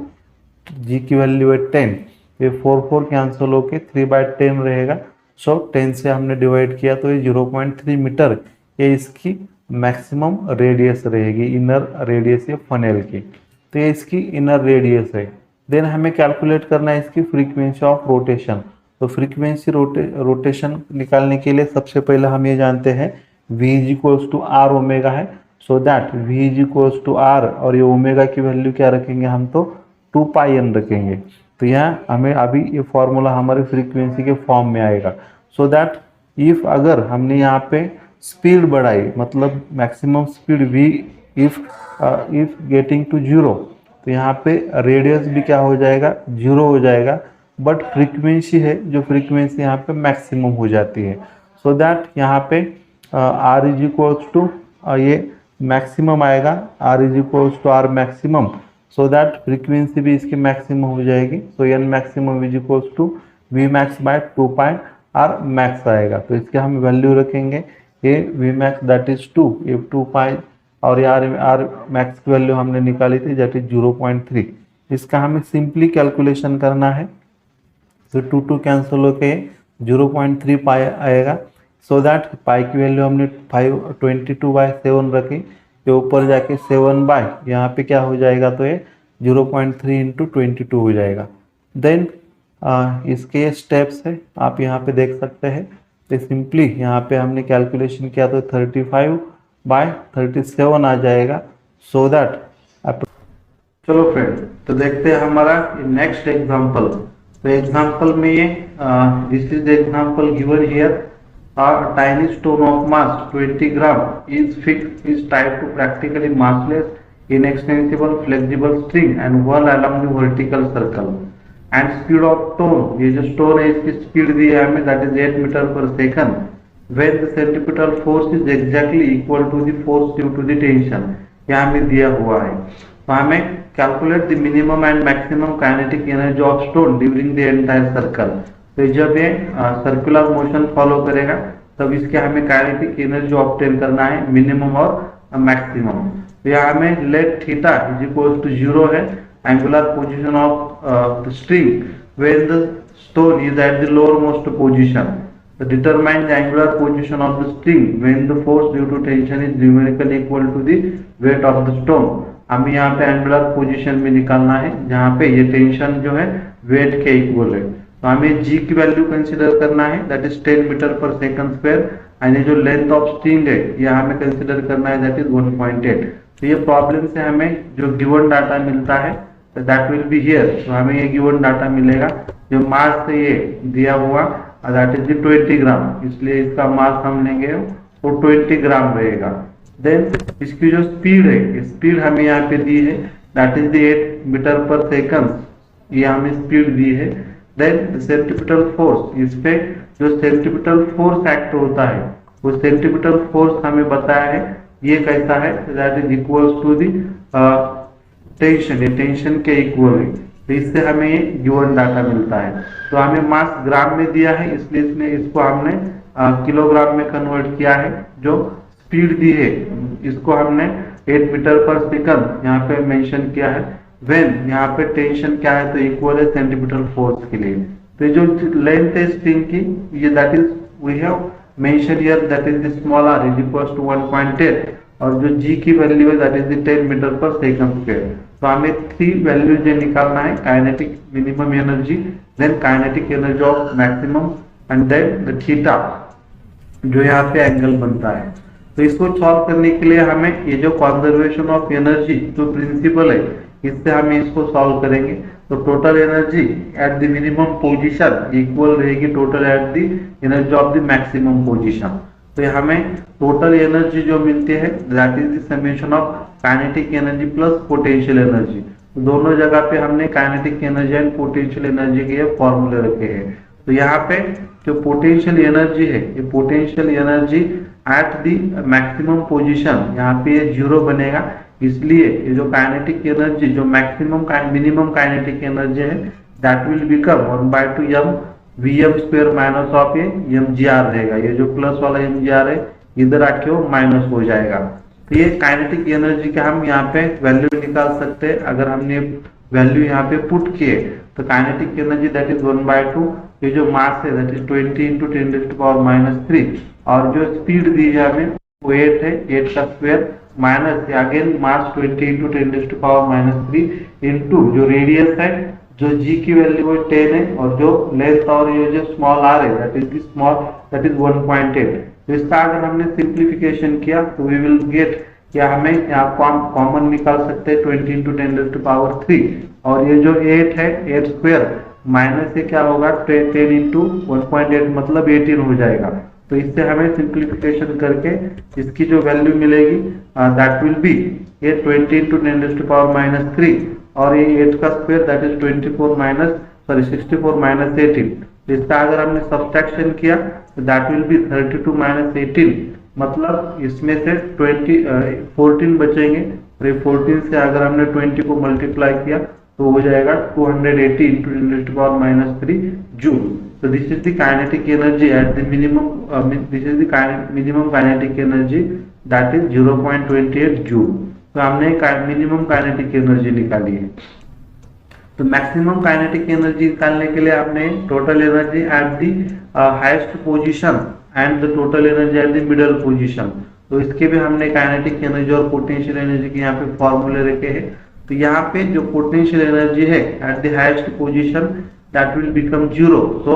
g की वैल्यू है 10, ये 4 कैंसिल होके 3/10 रहेगा। सो 10 से हमने डिवाइड किया तो ये 0.3 मीटर ये इसकी मैक्सिमम रेडियस रहेगी, इनर रेडियस ये फनेल की। तो ये इसकी इनर रेडियस है। देन हमें कैलकुलेट करना है इसकी फ्रीक्वेंसी ऑफ रोटेशन। तो फ्रीक्वेंसी रोटेशन निकालने के लिए सबसे पहले हम ये जानते हैं v is equals to r omega है। So that v is equals to r, और ये ओमेगा की वैल्यू क्या रखेंगे हम, तो 2πn रखेंगे। तो यहाँ हमें अभी ये फॉर्मूला हमारे फ्रीक्वेंसी के फॉर्म में आएगा। सो दैट इफ अगर हमने यहाँ पे स्पीड बढ़ाई, मतलब maximum speed v if getting to zero, तो यहाँ पे रेडियस भी क्या हो जाएगा, जीरो हो जाएगा, बट फ्रीक्वेंसी है जो फ्रीक्वेंसी यहाँ पे मैक्सिमम हो जाती है। सो दैट यहाँ पे आर इज इक्वल्स टू ये मैक्सिमम आएगा, r is equals to r maximum, so that frequency भी इसकी मैक्सिमम हो जाएगी। So n maximum is equals to v max by 2 pi r max आएगा। तो इसके हम वैल्यू रखेंगे, ये वी मैक्स दैट इज 2, ये 2 पाई, और ये आर मैक्स की वैल्यू हमने निकाली थी दैट इज 0.3। इसका हमें सिंपली कैलकुलेशन करना है, तो 2 कैंसिल होके 0.3 पाई आएगा। सो दैट पाई की वैल्यू हमने 22/7 रखी, ये ऊपर जाके 7 बाय यहाँ पे क्या हो जाएगा, तो ये 0.3 इंटू 22 हो जाएगा। देन इसके स्टेप्स है, आप यहाँ पे देख सकते हैं। तो सिंपली यहाँ पे हमने कैलकुलेशन किया तो 35/37 आ जाएगा। सो दैट चलो फ्रेंड, तो देखते हैं हमारा नेक्स्ट एग्जांपल। तो एग्जांपल में ये this is the example given here, a tiny stone of mass 20 gram is tied to practically massless, inextensible, flexible string and whirl along the vertical circle. And speed of stone, ये जो stone है इसकी speed दी है हमें that is 8 meter per second, when the centripetal force is exactly equal to the force due to the tension, यहाँ हमें दिया हुआ है। तो हमें calculate the minimum and maximum kinetic energy of stone during the entire circle। तो जब ये सर्कुलर मोशन फॉलो करेगा तब इसके हमें काइनेटिक एनर्जी ऑब्टेन करना है, मिनिमम और मैक्सिमम। तो यहाँ हमें let theta is equal to 0 है, angular position of the string when the stone is at the lower most position, तो determine the angular position of the string when the force due to tension is numerically equal to the weight of the stone. हमें यहाँ पे angular position में निकालना है जहाँ पे ये टेंशन जो है वेट के इक्वल है। तो हमें जी की वैल्यू कंसीडर करना है दैट इज 10 मीटर पर सेकंड स्क्वायर, एंड ये जो लेंथ ऑफ स्ट्रिंग है ये हमें कंसीडर करना है दैट इज 1.8। तो ये प्रॉब्लम से हमें जो गिवन डाटा मिलता है दैट विल बी हियर। तो हमें ये गिवन डाटा मिलेगा, जो मास है ये दिया हुआ दैट इज 20 ग्राम, इसलिए इसका मास हम लेंगे वो 20 ग्राम रहेगा। देन इसकी जो स्पीड है, स्पीड हमें यहाँ पे दी है दैट इज 8 मीटर पर सेकंड, ये हमें स्पीड दी है। देन सेंट्रीपिटल फोर्स, इस पे जो सेंट्रीपिटल फोर्स एक्ट होता है वो सेंट्रीपिटल फोर्स हमें बताया है ये कैसा है, that is equals to the tension, ये टेंशन के इक्वल है। तो इससे हमें ये गिवन डाटा मिलता है। तो हमें मास ग्राम में दिया है इसलिए इसमें इसको हमने किलोग्राम में कन्वर्ट किया है। जो स्पीड दी है इसको हमने 8 मीटर पर सेकंड यहाँ पे मेंशन किया है। वेन यहाँ पे टेंशन क्या है, तो इक्वल है सेंटीमीटर फोर्स के लिए। तो जो लेंथ है स्ट्रिंग की ये that is we have mention here that is the small r is equal to 1.8, और जो g की वैल्यू है दैट इज द 10 मीटर पर सेकंड स्क्वायर। तो हमें 3 वैल्यू जो निकालना है, kinetic minimum energy, then kinetic energy of maximum, and then the theta जो यहाँ पे एंगल बनता है। तो इसको सॉल्व करने के लिए हमें ये जो कंजर्वेशन ऑफ एनर्जी जो प्रिंसिपल है इससे हम इसको सॉल्व करेंगे। तो total energy at the minimum position equal रहेगी total at the energy of the maximum position. तो हमें टोटल एनर्जी जो मिलती है that is the summation of kinetic energy plus potential energy. तो दोनों जगह पे हमने kinetic energy and potential energy के फॉर्मूले रखे हैं। तो यहाँ पे जो पोटेंशियल एनर्जी है, ये potential energy at the maximum position, यहाँ पे ये 0 बनेगा, इसलिए ये जो काइनेटिक एनर्जी जो मैक्सिमम मिनिमम काइनेटिक एनर्जी है that will become 1/2 m vm square minus of ये mgr रहेगा। ये जो प्लस वाला mgr है इधर आके वो माइनस हो जाएगा। तो ये काइनेटिक एनर्जी का हम यहाँ पे वैल्यू निकाल सकते हैं। अगर हमने वैल्यू यहाँ पे पुट किए तो काइनेटिक एनर्जी दैट इज 1/2, ये जो मास है दैट इज 20 × 10⁻³ और जो स्पीड दी है हमें वो 8 है, 8 का स्क्वायर माइनस अगेन मास 20 × 10⁻³ इंटू जो रेडियस है, जो g की वैल्यू वो 10 है, और जो लेंथ और ये जो स्मॉल r है that is small that is 1.8। तो इसका अगर हमने सिंप्लीफिकेशन किया तो वी विल गेट क्या हमें यहाँ कॉमन निकाल सकते हैं 20 × 10⁻³ और ये जो 8 है 8 स्क्वायर माइनस से क्या होगा 10 × 1.8 मतलब 18 हो जाएगा। तो इससे हमें सिंप्लीफिकेशन करके इसकी जो वैल्यू मिलेगी दैट विल बी ये 20 इंटू 10⁻³ और ये 8 का स्क्वायर दैट इज 64 माइनस 18। इसका अगर हमने सब्सट्रैक्शन किया तो दैट विल बी 32 माइनस 18, मतलब इसमें से 14 बचेंगे। 14 से अगर हमने 20 को मल्टीप्लाई किया तो हो जाएगा 280 into 10⁻³ joule. So this is the kinetic energy at the minimum. This is the minimum kinetic energy that is 0.28 joule. तो हमने मिनिमम काइनेटिक एनर्जी निकाली है। तो मैक्सिमम काइनेटिक एनर्जी निकालने के लिए आपने total energy at the highest position and the total energy at the middle position, तो इसके भी हमने काइनेटिक एनर्जी और पोटेंशियल एनर्जी के यहाँ पे फॉर्मूले रखे हैं। तो यहाँ पे जो पोटेंशियल एनर्जी है at the highest position that will become 0, सो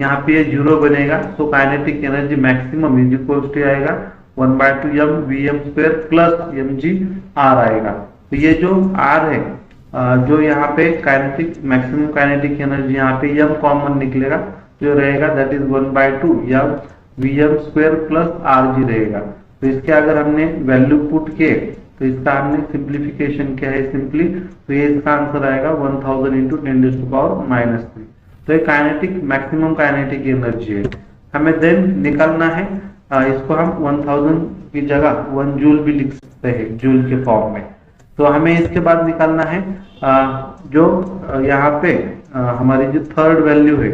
यहाँ पे ये 0 बनेगा। So kinetic energy maximum is equal to आएगा 1/2 m vm² plus mg r आएगा। तो ये जो r है जो यहाँ पे काइनेटिक मैक्सिमम काइनेटिक एनर्जी यहाँ पे m कॉमन निकलेगा, जो रहेगा that is 1/2 m vm² plus rg रहेगा। तो इसके अगर हमने वैल्यू पुट किए तो इसका हमने सिंप्लीफिकेशन किया है सिंपली, तो ये इसका आंसर आएगा 1000 इंटू 10⁻³ तो ये काइनेटिक मैक्सिमम काइनेटिक एनर्जी है। हमें देन निकालना है इसको हम 1000 की जगह 1 जूल भी लिख सकते हैं जूल के फॉर्म में। तो हमें इसके बाद निकालना है जो यहाँ पे हमारी जो थर्ड वैल्यू है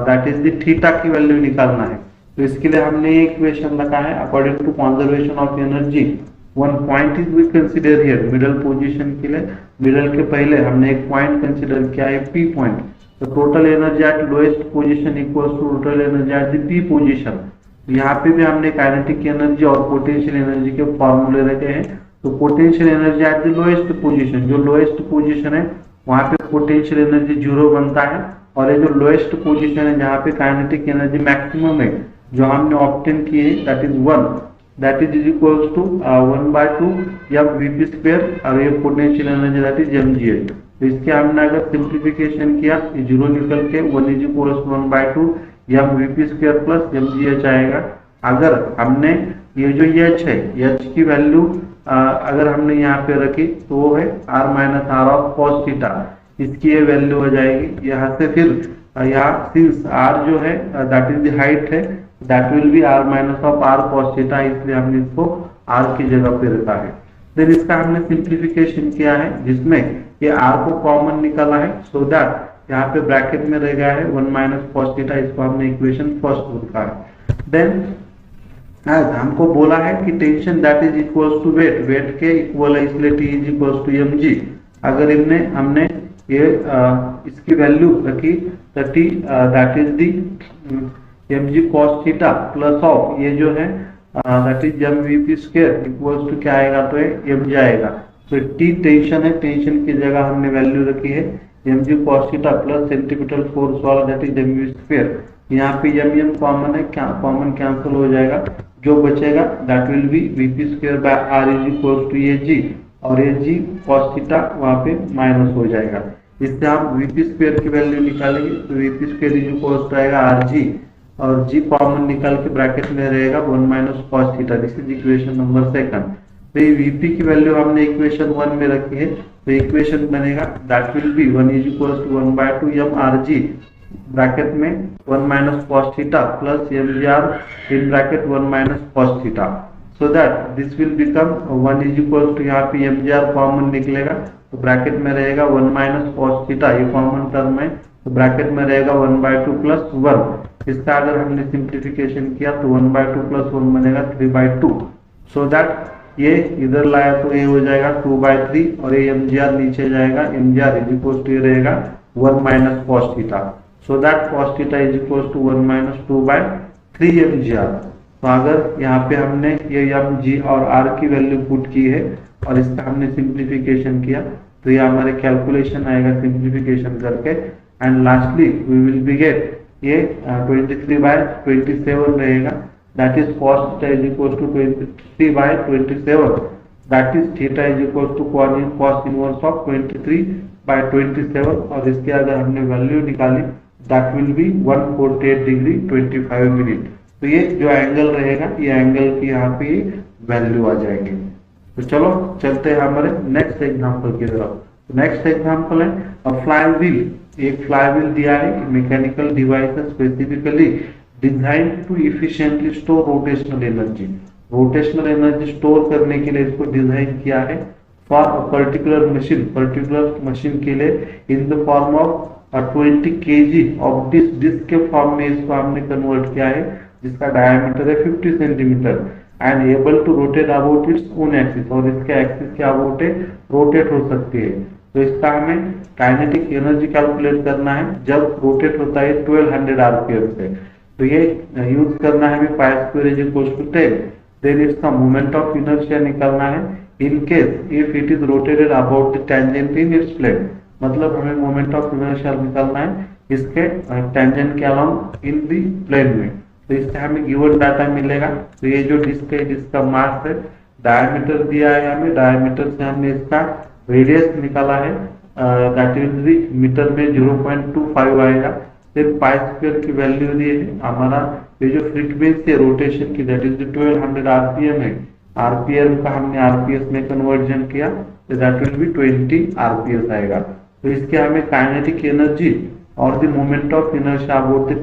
दैट इज द थीटा की वैल्यू निकालना है। तो इसके लिए हमने एक इक्वेशन रखा है according to conservation of energy one point is we consider here middle position के लिए। मिडल के पहले हमने एक पॉइंट कंसीडर किया है पी पॉइंट। तो total energy at lowest position equals to total energy at the P position. यहाँ पे भी हमने काइनेटिक एनर्जी और पोटेंशियल एनर्जी के फॉर्मूले रखे हैं। तो potential energy at the lowest position, जो लोएस्ट पोजीशन है वहां पे पोटेंशियल एनर्जी 0 बनता है, और ये जो लोएस्ट पोजीशन है जहाँ पे काइनेटिक एनर्जी मैक्सिमम है जो हमने ऑब्टेन की है that is 1, that is equals to 1/2 m vp², और ये potential energy that is mg है। तो इसके हमने अगर सिंप्लीफिकेशन किया 0 निकल के 1 is equals to 1/2 m vp² plus mgh आएगा। अगर हमने ये जो h है h की वैल्यू अगर हमने यहाँ पे रखी तो वो है r minus r of cos theta, इसकी ये वैल्यू हो जाएगी। यहाँ से फिर यहाँ सिंस r जो है दैट इज द हाइट है that will B r minus of r cos theta, इसलिए हमने इसको r की जगह पे रखा है। फिर इसका हमने सिंप्लीफिकेशन किया है जिसमें ये r को कॉमन निकाला है, सो दैट यहाँ पे ब्रैकेट में रह गया है 1 माइनस cos थीटा, इसको हमने इक्वेशन फर्स्ट लिखा है। देन आज हमको बोला है कि tension that is equals to weight, weight के इक्वल है इसलिए T is equals to mg। अगर हमने ये इसकी वैल्यू रखी तो T that is the mg cos theta plus of ये जो है that is m vp² equals to क्या आएगा, तो ये mg आएगा। तो T टेंशन है, टेंशन की जगह हमने वैल्यू रखी है mg cos theta plus centimetre force वाला दैट इज mv²। यहाँ पे m कॉमन है, कॉमन कैंसिल हो जाएगा, जो बचेगा that will be vp² by r is equals to ag, और ag cos थीटा वहाँ पे माइनस हो जाएगा। इससे हम vp² की वैल्यू निकालेंगे तो vp² इज इक्वल्स टू आएगा rg, और g कॉमन निकाल के ब्रैकेट में रहेगा 1 minus cos theta. This is equation number second. तो ये vp की वैल्यू हमने इक्वेशन 1 में रखी है, तो इक्वेशन बनेगा that will be 1 is equals to 1/2 m rg bracket में 1 minus cos theta plus mgr in bracket 1 minus cos theta, so that this will become 1 is equals to यहाँ पे mgr कॉमन निकलेगा तो ब्रैकेट में रहेगा 1 minus cos theta, ये common term है तो ब्रैकेट में रहेगा 1/2 प्लस 1। इसका अगर हमने सिंप्लीफिकेशन किया तो 1/2 प्लस 1 बनेगा 3/2, सो दैट ये इधर लाया तो ये हो जाएगा 2/3, और ये mgr नीचे जाएगा, mgr इज इक्वल्स टू ये रहेगा 1 minus cos theta, so that cos theta is equals to 1 minus 2/3 mgr। तो अगर यहाँ पे हमने ये mg और r की वैल्यू पुट की है और इसका हमने सिंप्लीफिकेशन किया तो ये हमारे कैलकुलेशन आएगा सिंप्लीफिकेशन करके, and lastly we will be get ये 23/27 रहेगा, that is cos theta is equals to 23/27, that is theta is equals to cos inverse of 23/27, और इसके अगर हमने वैल्यू निकाली that will be 148 degree 25 minute. तो ये जो एंगल रहेगा ये एंगल की यहाँ पे वैल्यू आ जाएगी। तो चलो चलते हैं हमारे नेक्स्ट एग्जांपल की तरफ। नेक्स्ट एग्जांपल है फ्लाई व्हील। एक फ्लाई व्हील दिया है, mechanical device specifically design to efficiently store rotational energy. Rotational energy store करने के लिए इसको डिजाइन किया है फॉर पर्टिकुलर मशीन के लिए in the form of 20 kg of disc के फॉर्म में इसको हमने कन्वर्ट किया है, जिसका डायमीटर है 50 centimetre and able to rotate about its own axis, और इसके एक्सिस के अबाउट रोटेट हो सकती है। तो इसका हमें काइनेटिक एनर्जी कैलकुलेट करना है जब रोटेट होता है 1200 आरपीएम से। तो ये यूज करना है हमें pi square is equal to 10। Then इसका मोमेंट ऑफ इनर्शिया निकालना है in case if it is rotated about the tangent in its plane. मतलब हमें मोमेंट ऑफ इनर्शिया निकालना है इसके टेंजेंट के अलाउंग इन दी प्लेन में। तो इससे हमें गिवन डाटा मिलेगा। तो ये जो डिस्क है, जिसका मास है, डायमीटर दिया है हमें, डायमीटर से हमने इसका रेडियस निकाला है, दैट इज मीटर में 0.25 आएगा। फिर पाई स्क्वायर की वैल्यू दी है हमारा, ये जो फ्रीक्वेंसी है रोटेशन की दैट इज 1200 आरपीएम है, आरपीएम का हमने आरपीएस में कन्वर्जन किया तो दैट विल बी 20 आरपीएस आएगा। तो इसके हमें काइनेटिक एनर्जी और the moment of inertia about the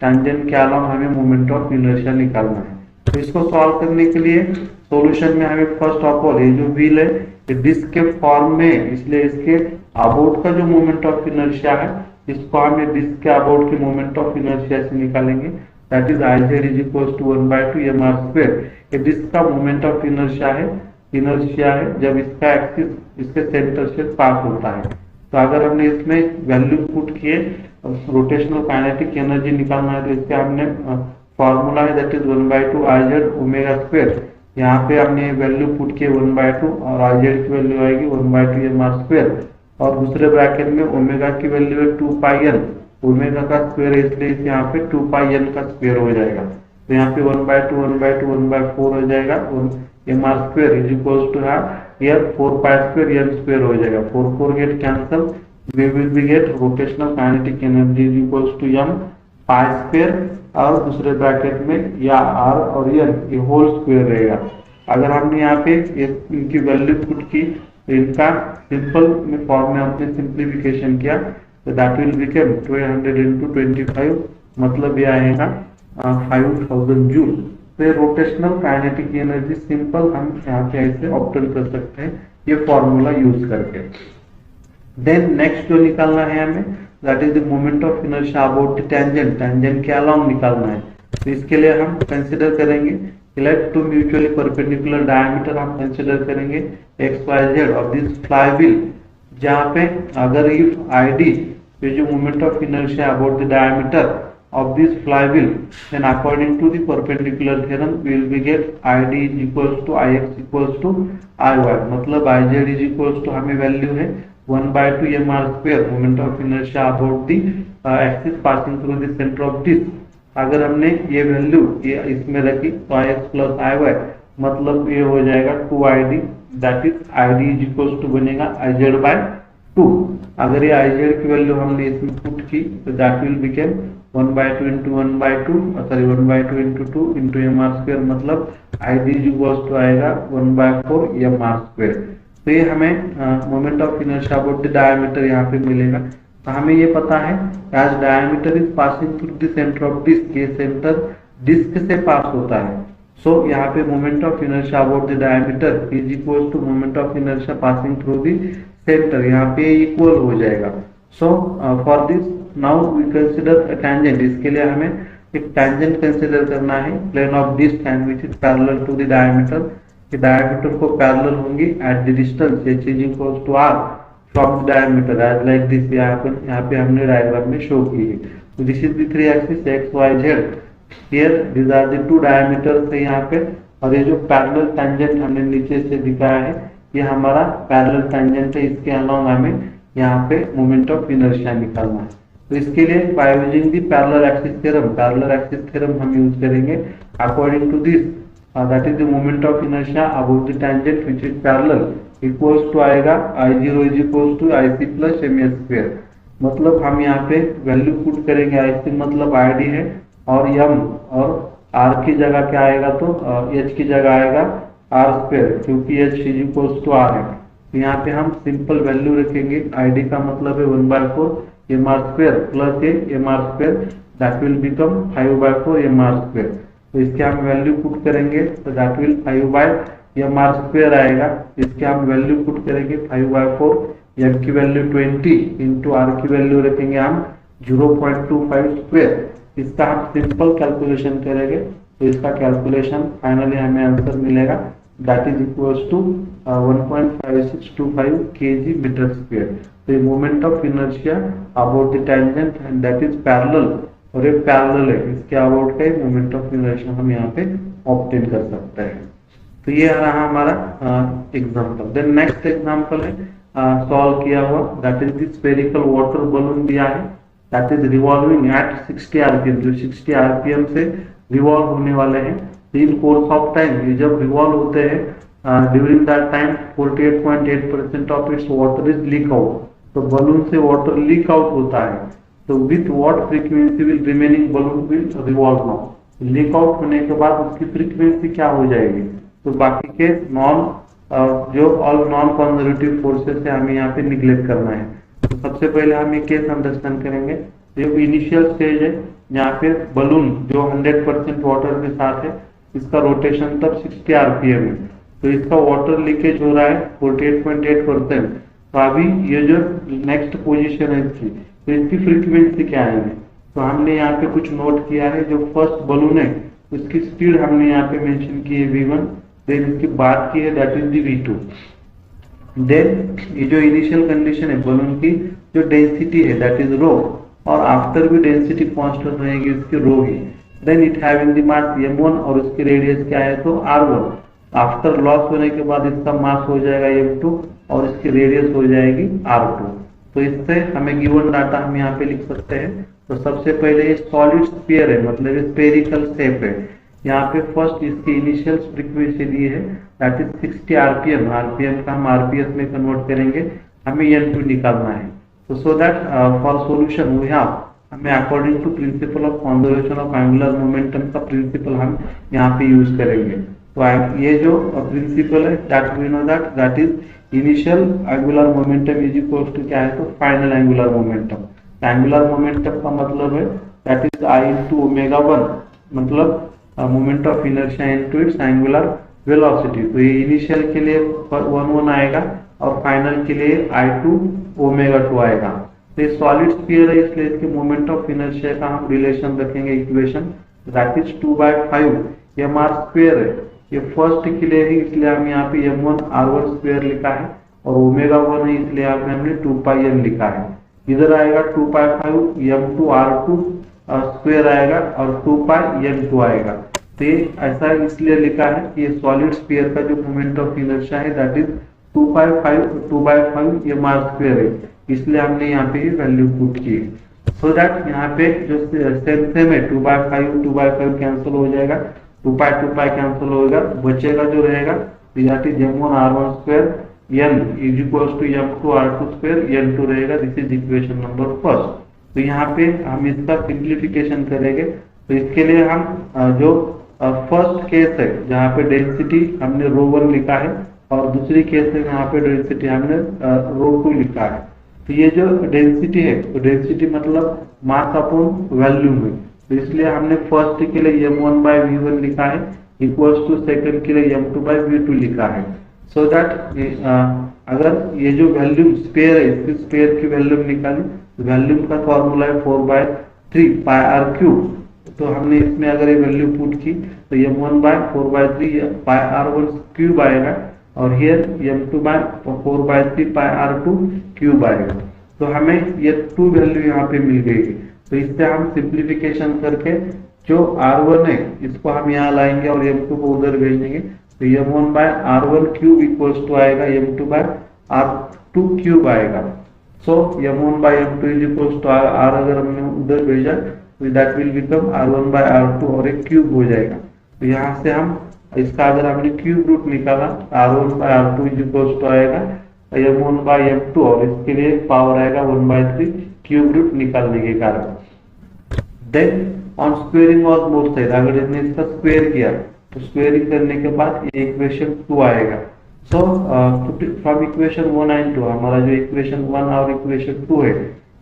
tangent के अलावा हमें मोमेंट ऑफ इनर्शिया निकालना है। तो इसको सॉल्व करने के लिए सॉल्यूशन में हमें फर्स्ट ऑफ ऑल ये जो व्हील है ये डिस्क के फॉर्म में, इसलिए इसके अबाउट का जो मोमेंट ऑफ इनर्शिया है इसको हमें डिस्क के अबाउट के मोमेंट ऑफ इनर्शिया से निकालेंगे, that is Iz is equal to 1/2 mr²। ये डिस्क का मोमेंट ऑफ इनर्शिया है जब इसका एक्सिस इसके सेंटर से पास होता है। तो अगर हमने इसमें वैल्यू पुट किए रोटेशनल काइनेटिक एनर्जी निकालना है तो इसके हमने फॉर्मूला है दैट इज 1/2 Iz ओमेगा²। यहाँ पे हमने वैल्यू पुट किए 1/2 और Iz की वैल्यू आएगी 1/2 mr², और दूसरे ब्रैकेट में ओमेगा की वैल्यू है 2πn, ओमेगा का स्क्वायर है इसलिए इसे यहाँ पे 2πn का स्क्वायर हो जाएगा। तो यहाँ पे 1/2 1/2 1/4 हो जाएगा, mr² is equal to here 4π² n² हो जाएगा, 4 get cancel, we will be get rotational kinetic energy is equal to m π² और दूसरे ब्रैकेट में या r और n ये होल स्क्वायर रहेगा। अगर हमने यहाँ पे इनकी वैल्यू पुट की तो इनका सिंपल में फॉर्म में हमने सिंप्लीफिकेशन किया तो दैट विल बिकम 1200 into 25, मतलब ये आएगा 5000 जूल। तो ये रोटेशनल काइनेटिक एनर्जी सिंपल हम यहाँ पे ऐसे ऑब्टेन कर सकते हैं ये फॉर्मूला यूज करके। देन नेक्स्ट जो निकालना है हमें that is the moment of inertia about the tangent के अलाउंग निकालना है। तो इसके लिए हम कंसिडर करेंगे elect two mutually perpendicular diameter, हम कंसिडर करेंगे XYZ of this fly wheel, जहाँ पे अगर इफ ID ये जो moment of inertia about the diameter of this flywheel, then according to the perpendicular theorem we will be get Id is equals to Ix equals to Iy, मतलब Iz is equals to हमें value है 1/2 mr² moment of inertia about the axis passing through the centre of disc. अगर हमने ये value ये इसमें रखी तो Ix प्लस Iy मतलब ये हो जाएगा 2Id, that is Id is equals to बनेगा Iz/2। अगर ये Iz की वैल्यू हमने इसमें पुट की तो that will become 1/2 into 1/2 into 2 into mr², मतलब Id is equals to आएगा 1/4 mr²। तो ये हमें moment of inertia about the diameter यहाँ पे मिलेगा। तो हमें ये पता है as diameter is passing through the centre of disc, ये सेंटर डिस्क से पास होता है। सो यहाँ पे moment of inertia about the diameter is equal to moment of inertia passing through the centre, यहाँ पे इक्वल हो जाएगा। So for this now we consider tangent, इसके लिए हमें एक टेंजेंट कंसिडर करना है plane of disc and which is parallel to the diameter, कि डायमीटर को पैरेलल होंगी at the distance h is equal to r from the diameter as like this, यहाँ पे हमने डायग्राम में शो की है। तो this is the three axis x y z, here this are the two diameters है यहाँ पे, और ये जो पैरेलल टेंजेंट हमने नीचे से दिखाया है ये हमारा पैरेलल टेंजेंट है, इसके अलावा हमें यहाँ पे मोमेंट ऑफ इनर्शिया निकालना है। तो इसके लिए by using the parallel axis theorem हम यूज करेंगे। According to this that is the moment of inertia about the tangent which is parallel equals to आएगा I0 is equals to IC plus ma², मतलब हम यहाँ पे value put करेंगे IC मतलब ID है और m और r की जगह क्या आएगा तो h की जगह आएगा आर स्क्वायर, क्योंकि h is equals to r है। तो यहाँ पे हम सिंपल वैल्यू रखेंगे, आई डी का मतलब है 1/4 m r square plus a m r square, that will become 5/4 m r square. तो इसके हम वैल्यू पुट करेंगे तो that will 5/m r square आएगा। इसके हम वैल्यू पुट करेंगे 5/4, m की वैल्यू 20 इंटू आर की वैल्यू रखेंगे हम 0.25 स्क्वायर। इसका हम सिंपल कैलकुलेशन करेंगे तो इसका कैलकुलेशन फाइनली हमें आंसर मिलेगा, that is equals to 1.5625 kg metre square. तो ये moment of inertia about the tangent and that is parallel, और ये पैरेलल है, इसके अबाउट का मोमेंट ऑफ इनर्शिया हम यहाँ पे ऑब्टेन कर सकते हैं। तो ये रहा हमारा एग्जांपल। देन नेक्स्ट एग्जांपल है सॉल्व किया हुआ, that is the spherical water balloon दिया है, that is revolving at 60 RPM, जो 60 आरपीएम से रिवॉल्व होने वाले हैं। इन कोर्स ऑफ टाइम ये जब रिवॉल्व होते हैं, during that time 48.8% of its water is leak out. तो बलून से वाटर लीक आउट होता है, तो with what frequency will remaining balloon will revolve now. Leak out होने के बाद उसकी फ्रीक्वेंसी क्या हो जाएगी, तो बाकी के जो ऑल नॉन कंजर्वेटिव फोर्सेस है हमें यहाँ पे निग्लेक्ट करना है। तो सबसे पहले हम ये केस अंडरस्टैंड करेंगे। जो इनिशियल स्टेज है यहाँ पे बलून जो 100% वाटर के साथ है, इसका रोटेशन तब 60 आरपीएम है, तो इसका वाटर लीकेज हो रहा है 48.8%। तो अभी ये जो नेक्स्ट पोजीशन है इसकी, तो इसकी फ्रीक्वेंसी क्या आएगी, तो हमने यहाँ पे कुछ नोट किया है। जो फर्स्ट बलून है उसकी स्पीड हमने यहाँ पे मेंशन की है v1, देन इसकी बात की है that is the v2। Then ये जो इनिशियल कंडीशन है बलून की, जो डेंसिटी है दैट इज रो, और आफ्टर भी डेंसिटी कांस्टेंट रहेगी इसकी रो ही। Then it having the mass m1 और उसकी रेडियस क्या है तो r1। आफ्टर लॉस होने के बाद इसका मास हो जाएगा m2 और इसकी रेडियस हो जाएगी r2। तो इससे हमें गिवन डाटा हम यहाँ पे लिख सकते हैं। तो सबसे पहले ये सॉलिड स्फीयर है, मतलब स्फेरिकल शेप है। यहाँ पे फर्स्ट इसकी इनिशियल फ्रीक्वेंसी दी है दैट इज 60 आरपीएम, आरपीएम का हम आरपीएस में कन्वर्ट करेंगे, हमें n2 निकालना है। तो so that for solution we have, हमें according to principle of conservation of angular momentum का प्रिंसिपल हम यहाँ पे यूज करेंगे। तो ये जो प्रिंसिपल है that we know that is initial angular momentum is equal to क्या है तो final angular momentum. Angular momentum का मतलब है that is I into omega 1, मतलब moment of inertia into its angular velocity. तो ये इनिशियल के लिए 1 आएगा और फाइनल के लिए I2 ओमेगा 2 आएगा। तो ये सॉलिड स्फीयर है, इसलिए इसके मोमेंट ऑफ इनर्शिया का हम रिलेशन रखेंगे equation, that is 2/5 mr square है। ये फर्स्ट के लिए है इसलिए हम यहाँ पे m1 r1 स्क्वायर लिखा है, और ओमेगा 1 है इसलिए यहाँ पे हमने 2πm लिखा है। इधर आएगा 2π5 m2 r2 स्क्वायर आएगा और 2πm2 आएगा। तो ये ऐसा इसलिए लिखा है कि ये सॉलिड स्फीयर का जो मोमेंट ऑफ इनर्शिया है दैट इज 2/5 mr स्क्वायर है, इसलिए हमने यहाँ पे वैल्यू पुट की है। सो दैट यहाँ पे जो सेम है 2/5 कैंसिल हो जाएगा, 2π कैंसिल होगा, बचेगा जो रहेगा that is m1 r1 square n is equals to m2 r2 square n2 रहेगा। This is equation number first. तो यहाँ पे हम इसका सिंप्लीफिकेशन करेंगे। तो इसके लिए हम जो फर्स्ट केस है जहाँ पे डेंसिटी हमने ρ1 लिखा है, और दूसरी केस है जहाँ पे डेंसिटी हमने ρ2 लिखा है। तो ये जो डेंसिटी है, तो डेंसिटी मतलब मास अपॉन वॉल्यूम है, तो इसलिए हमने फर्स्ट के लिए m1/v1 लिखा है इक्वल्स टू सेकंड के लिए m2/v2 लिखा है। सो दैट अगर ये जो वॉल्यूम स्पेयर है इसकी स्पेयर की वॉल्यूम निकाली, वॉल्यूम का फॉर्मूला है 4/3 πr3। तो हमने इसमें अगर ये वैल्यू पुट की तो m1/4/3 πr1 क्यूब आएगा, और हियर m2/4/3 πr2 क्यूब आएगा। तो हमें ये 2 वैल्यू यहाँ पे मिल गई। तो इससे हम सिंप्लीफिकेशन करके जो r1 है इसको हम यहाँ लाएंगे और m2 को उधर भेजेंगे। तो m1/r1 क्यूब इक्वल्स टू आएगा m2/r2 क्यूब आएगा। So m1/m2 is equals to r, अगर हमने उधर भेजा तो दैट विल बिकम r1/r2 और एक क्यूब हो जाएगा। तो यहाँ से हम इसका अगर हमने क्यूब रूट निकाला r1/r2 इज इक्वल्स टू आएगा m1/m2, और इसके लिए पावर आएगा 1/3 क्यूब रूट निकालने के कारण। Then on squaring of both side, अगर इसने इसका स्क्वायर किया तो स्क्वेयरिंग करने के बाद ये इक्वेशन 2 आएगा। सो फ्रॉम इक्वेशन 1 एंड 2, हमारा जो इक्वेशन 1 और इक्वेशन 2 है,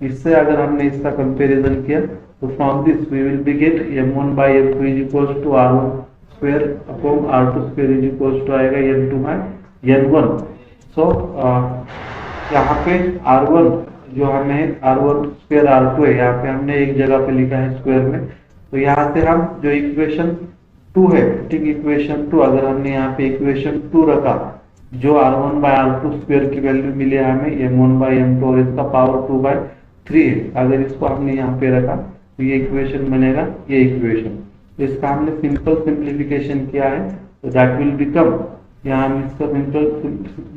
इससे अगर हमने इसका कंपैरिजन किया तो from this we will be get m1 by m2 is equals to r1 square upon r2 square is equals to आएगा n2 by n1। सो यहाँ पे r1 जो हमें r1 स्क्वायर r2 है, यहाँ पे हमने एक जगह पे लिखा है स्क्वायर में, तो यहाँ से हम जो इक्वेशन 2 है, ठीक, इक्वेशन 2 अगर हमने यहाँ पे इक्वेशन 2 रखा, जो r1 by r2 स्क्वायर की वैल्यू मिली हमें m1 by m2 और इसका पावर 2 by 3 है, अगर इसको हमने यहाँ पे रखा तो ये इक्वेशन बनेगा, ये इक्वेशन। इसका हमने सिंपल सिंप्लीफिकेशन किया है, तो दैट विल बिकम, यहाँ हम इसका सिंपल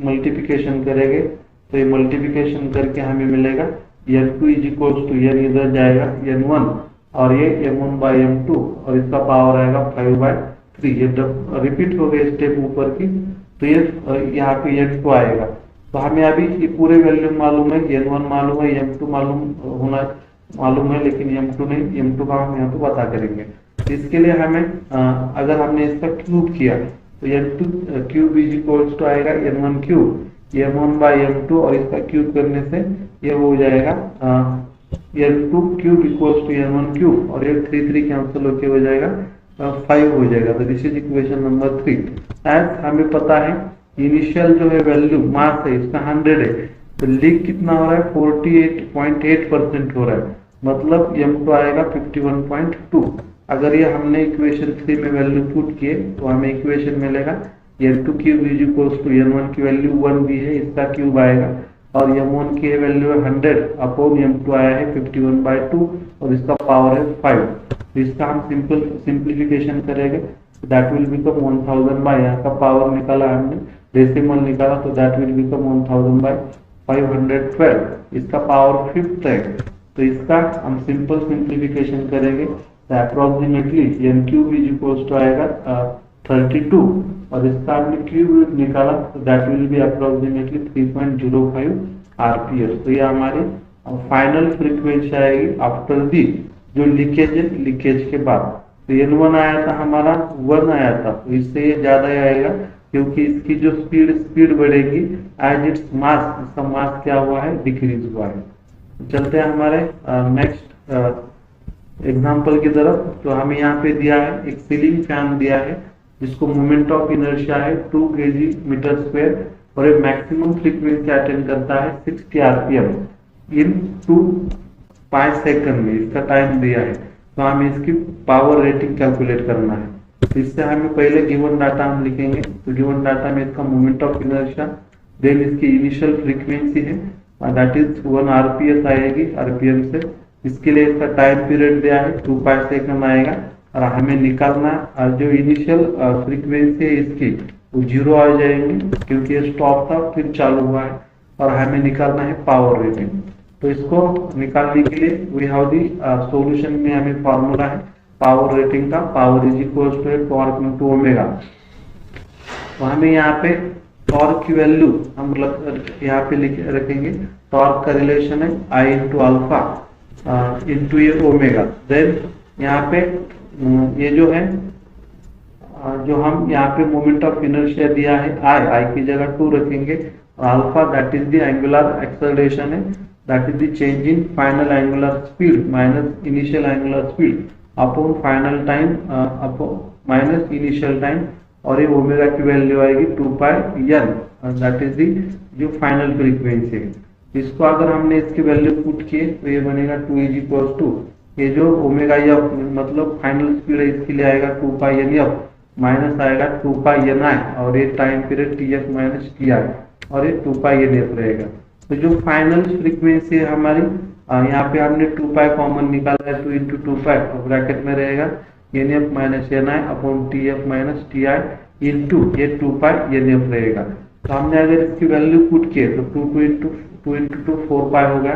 मल्टीप्लिकेशन करेंगे तो ये मल्टीप्लिकेशन करके हमें मिलेगा n2 is equals to, n इधर जाएगा n1 और ये m1 by m2 और इसका पावर आएगा 5 by 3। ये रिपीट हो गए स्टेप ऊपर की, तो ये यहाँ पे n2 आएगा। तो हमें अभी ये पूरे वैल्यू मालूम है, n1 मालूम है, m2 मालूम है, लेकिन m2 नहीं, m2 का हम यहाँ पे पता करेंगे। इसके लिए हमें अगर हमने इसका क्यूब किया तो n2 cube is equals to आएगा n1 cube, m1 by m2 और इसका क्यूब करने से ये हो जाएगा n2 cube equals to n1 cube और ये 3 कैंसिल होके हो जाएगा 5 हो जाएगा। तो this is equation number 3। As हमें पता है इनिशियल जो है वैल्यू मास है इसका 100 है, तो लीक कितना हो रहा है 48.8% हो रहा है, मतलब m2 आएगा 51.2। अगर ये हमने इक्वेशन 3 में वैल्यू पुट किए तो हमें इक्वेशन मिलेगा n2 cube is equals to n1 की वैल्यू 1 भी है, इसका क्यूब आएगा, और m1 की वैल्यू है 100 अपॉन m2 आया है 51/2 और इसका पावर है 5। तो इसका हम सिंपल सिंप्लीफिकेशन करेंगे, दैट विल बिकम 1000 बाय, यहाँ का पावर निकाला हमने, डेसिमल निकाला, तो दैट विल बिकम 1000 by 512। इसका पावर 5th है, तो इसका हम सिंपल सिंप्लीफिकेशन करेंगे तो approximately n cube is equals to आएगा 32 और इसका हमने क्यूब निकाला तो that will be approximately 3.05 RPS. तो ये हमारी फाइनल फ्रीक्वेंसी आएगी आफ्टर दी जो लीकेज है, लीकेज के बाद। तो n1 आया था हमारा 1 आया था, तो इससे ये ज्यादा आएगा क्योंकि इसकी जो स्पीड बढ़ेगी एज इट्स मास, इसका मास क्या हुआ है, डिक्रीज हुआ है। चलते हैं हमारे नेक्स्ट एग्जांपल की तरफ। तो हमें यहाँ पे दिया है एक सीलिंग फैन दिया है जिसको मोमेंट ऑफ इनर्शिया है 2 kg/m² और एक मैक्सिमम फ्रीक्वेंसी अटेंड करता है 60 आरपीएम इन 5 सेकंड में, इसका टाइम दिया है। तो हमें इसकी पावर रेटिंग कैलकुलेट करना है। तो इससे हमें पहले गिवन डाटा हम लिखेंगे, तो गिवन डाटा में इसका मोमेंट ऑफ इनर्शिया, देन इसकी इनिशियल फ्रीक्वेंसी है दैट इज 1 आरपीएस आएगी आरपीएम से, इसके लिए इसका टाइम पीरियड दिया है 2 सेकंड आएगा और हमें निकालना जो इनिशियल फ्रीक्वेंसी है इसकी वो 0 आ जाएंगे क्योंकि ये स्टॉप था फिर चालू हुआ है, और हमें निकालना है पावर रेटिंग। तो इसको निकालने के लिए वी हैव दी सॉल्यूशन में हमें फॉर्मूला है पावर रेटिंग का, power is equal to torque into omega. तो हमें यहाँ पे टॉर्क की वैल्यू हम यहाँ पे लिख रखेंगे, टॉर्क का रिलेशन है आई इंटू अल्फा इंटू ये ओमेगा। देन यहाँ पे ये जो है जो हम यहाँ पे मोमेंट ऑफ इनर्शिया दिया है आई की जगह 2 रखेंगे, और alpha that is the angular acceleration है, that is the change in final angular speed minus initial angular speed upon final time minus initial time, और ये ओमेगा की वैल्यू आएगी 2πn, दैट इज दी जो फाइनल फ्रीक्वेंसी है। इसको अगर हमने इसकी वैल्यू पुट किए तो ये बनेगा 2 इज इक्वल्स टू ये जो ओमेगा एफ मतलब फाइनल स्पीड है इसके लिए आएगा 2πnf माइनस आएगा 2πni और ये time period tf minus ti और ये 2πnf रहेगा। तो जो फाइनल फ्रीक्वेंसी है हमारी यहाँ पे हमने 2π कॉमन निकाला है, 2 इंटू 2π ब्रैकेट में रहेगा nf minus ni upon tf minus ti into ये 2πnf रहेगा। तो हमने अगर इसकी वैल्यू पुट किए तो 2 इंटू 4π हो गया,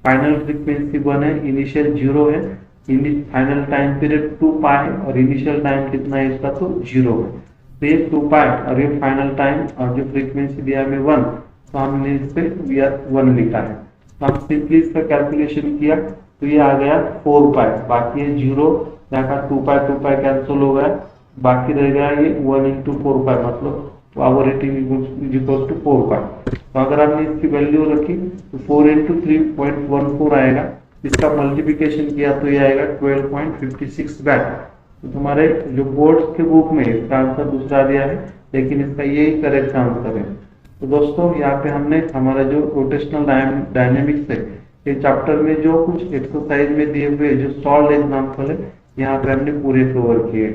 फाइनल फ्रीक्वेंसी 1 है, इनिशियल 0 है, फाइनल टाइम पीरियड 2π है और इनिशियल टाइम कितना है इसका तो 0 है। तो ये 2π और ये फाइनल टाइम और जो फ्रीक्वेंसी दिया हमें 1, तो हमने इस पे 1 लिखा है। तो हम सिंपली इसका कैलकुलेशन किया तो ये आ गया 4π, बाकी ये 0 यहाँ का 2π कैंसिल हो गया, बाकी रह गया ये 1 × 4 पाई, मतलब power rating is equal to 4 pi. तो अगर आपने इसकी वैल्यू रखी तो 4 × 3.14 आएगा। इसका मल्टीप्लिकेशन किया तो ये आएगा 12.56 वैट। तो तुम्हारे जो बोर्ड के बुक में इसका आंसर दूसरा दिया है, लेकिन इसका यही करेक्ट आंसर है। तो दोस्तों यहाँ पे हमने हमारा जो रोटेशनल डायनेमिक्स है, ये चैप्टर में जो कुछ एक्सरसाइज में दिए हुए जो सॉल्व एग्जाम्पल है यहाँ पे हमने पूरे कवर किए।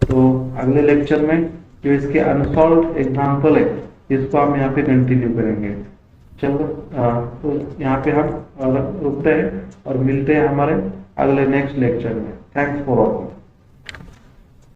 तो अगले लेक्चर में जो इसके अनसॉल्व एग्जाम्पल है इसको हम यहाँ पे कंटिन्यू करेंगे। चलो तो यहाँ पे हम रुकते हैं और मिलते हैं हमारे अगले नेक्स्ट लेक्चर में। Thanks for watching.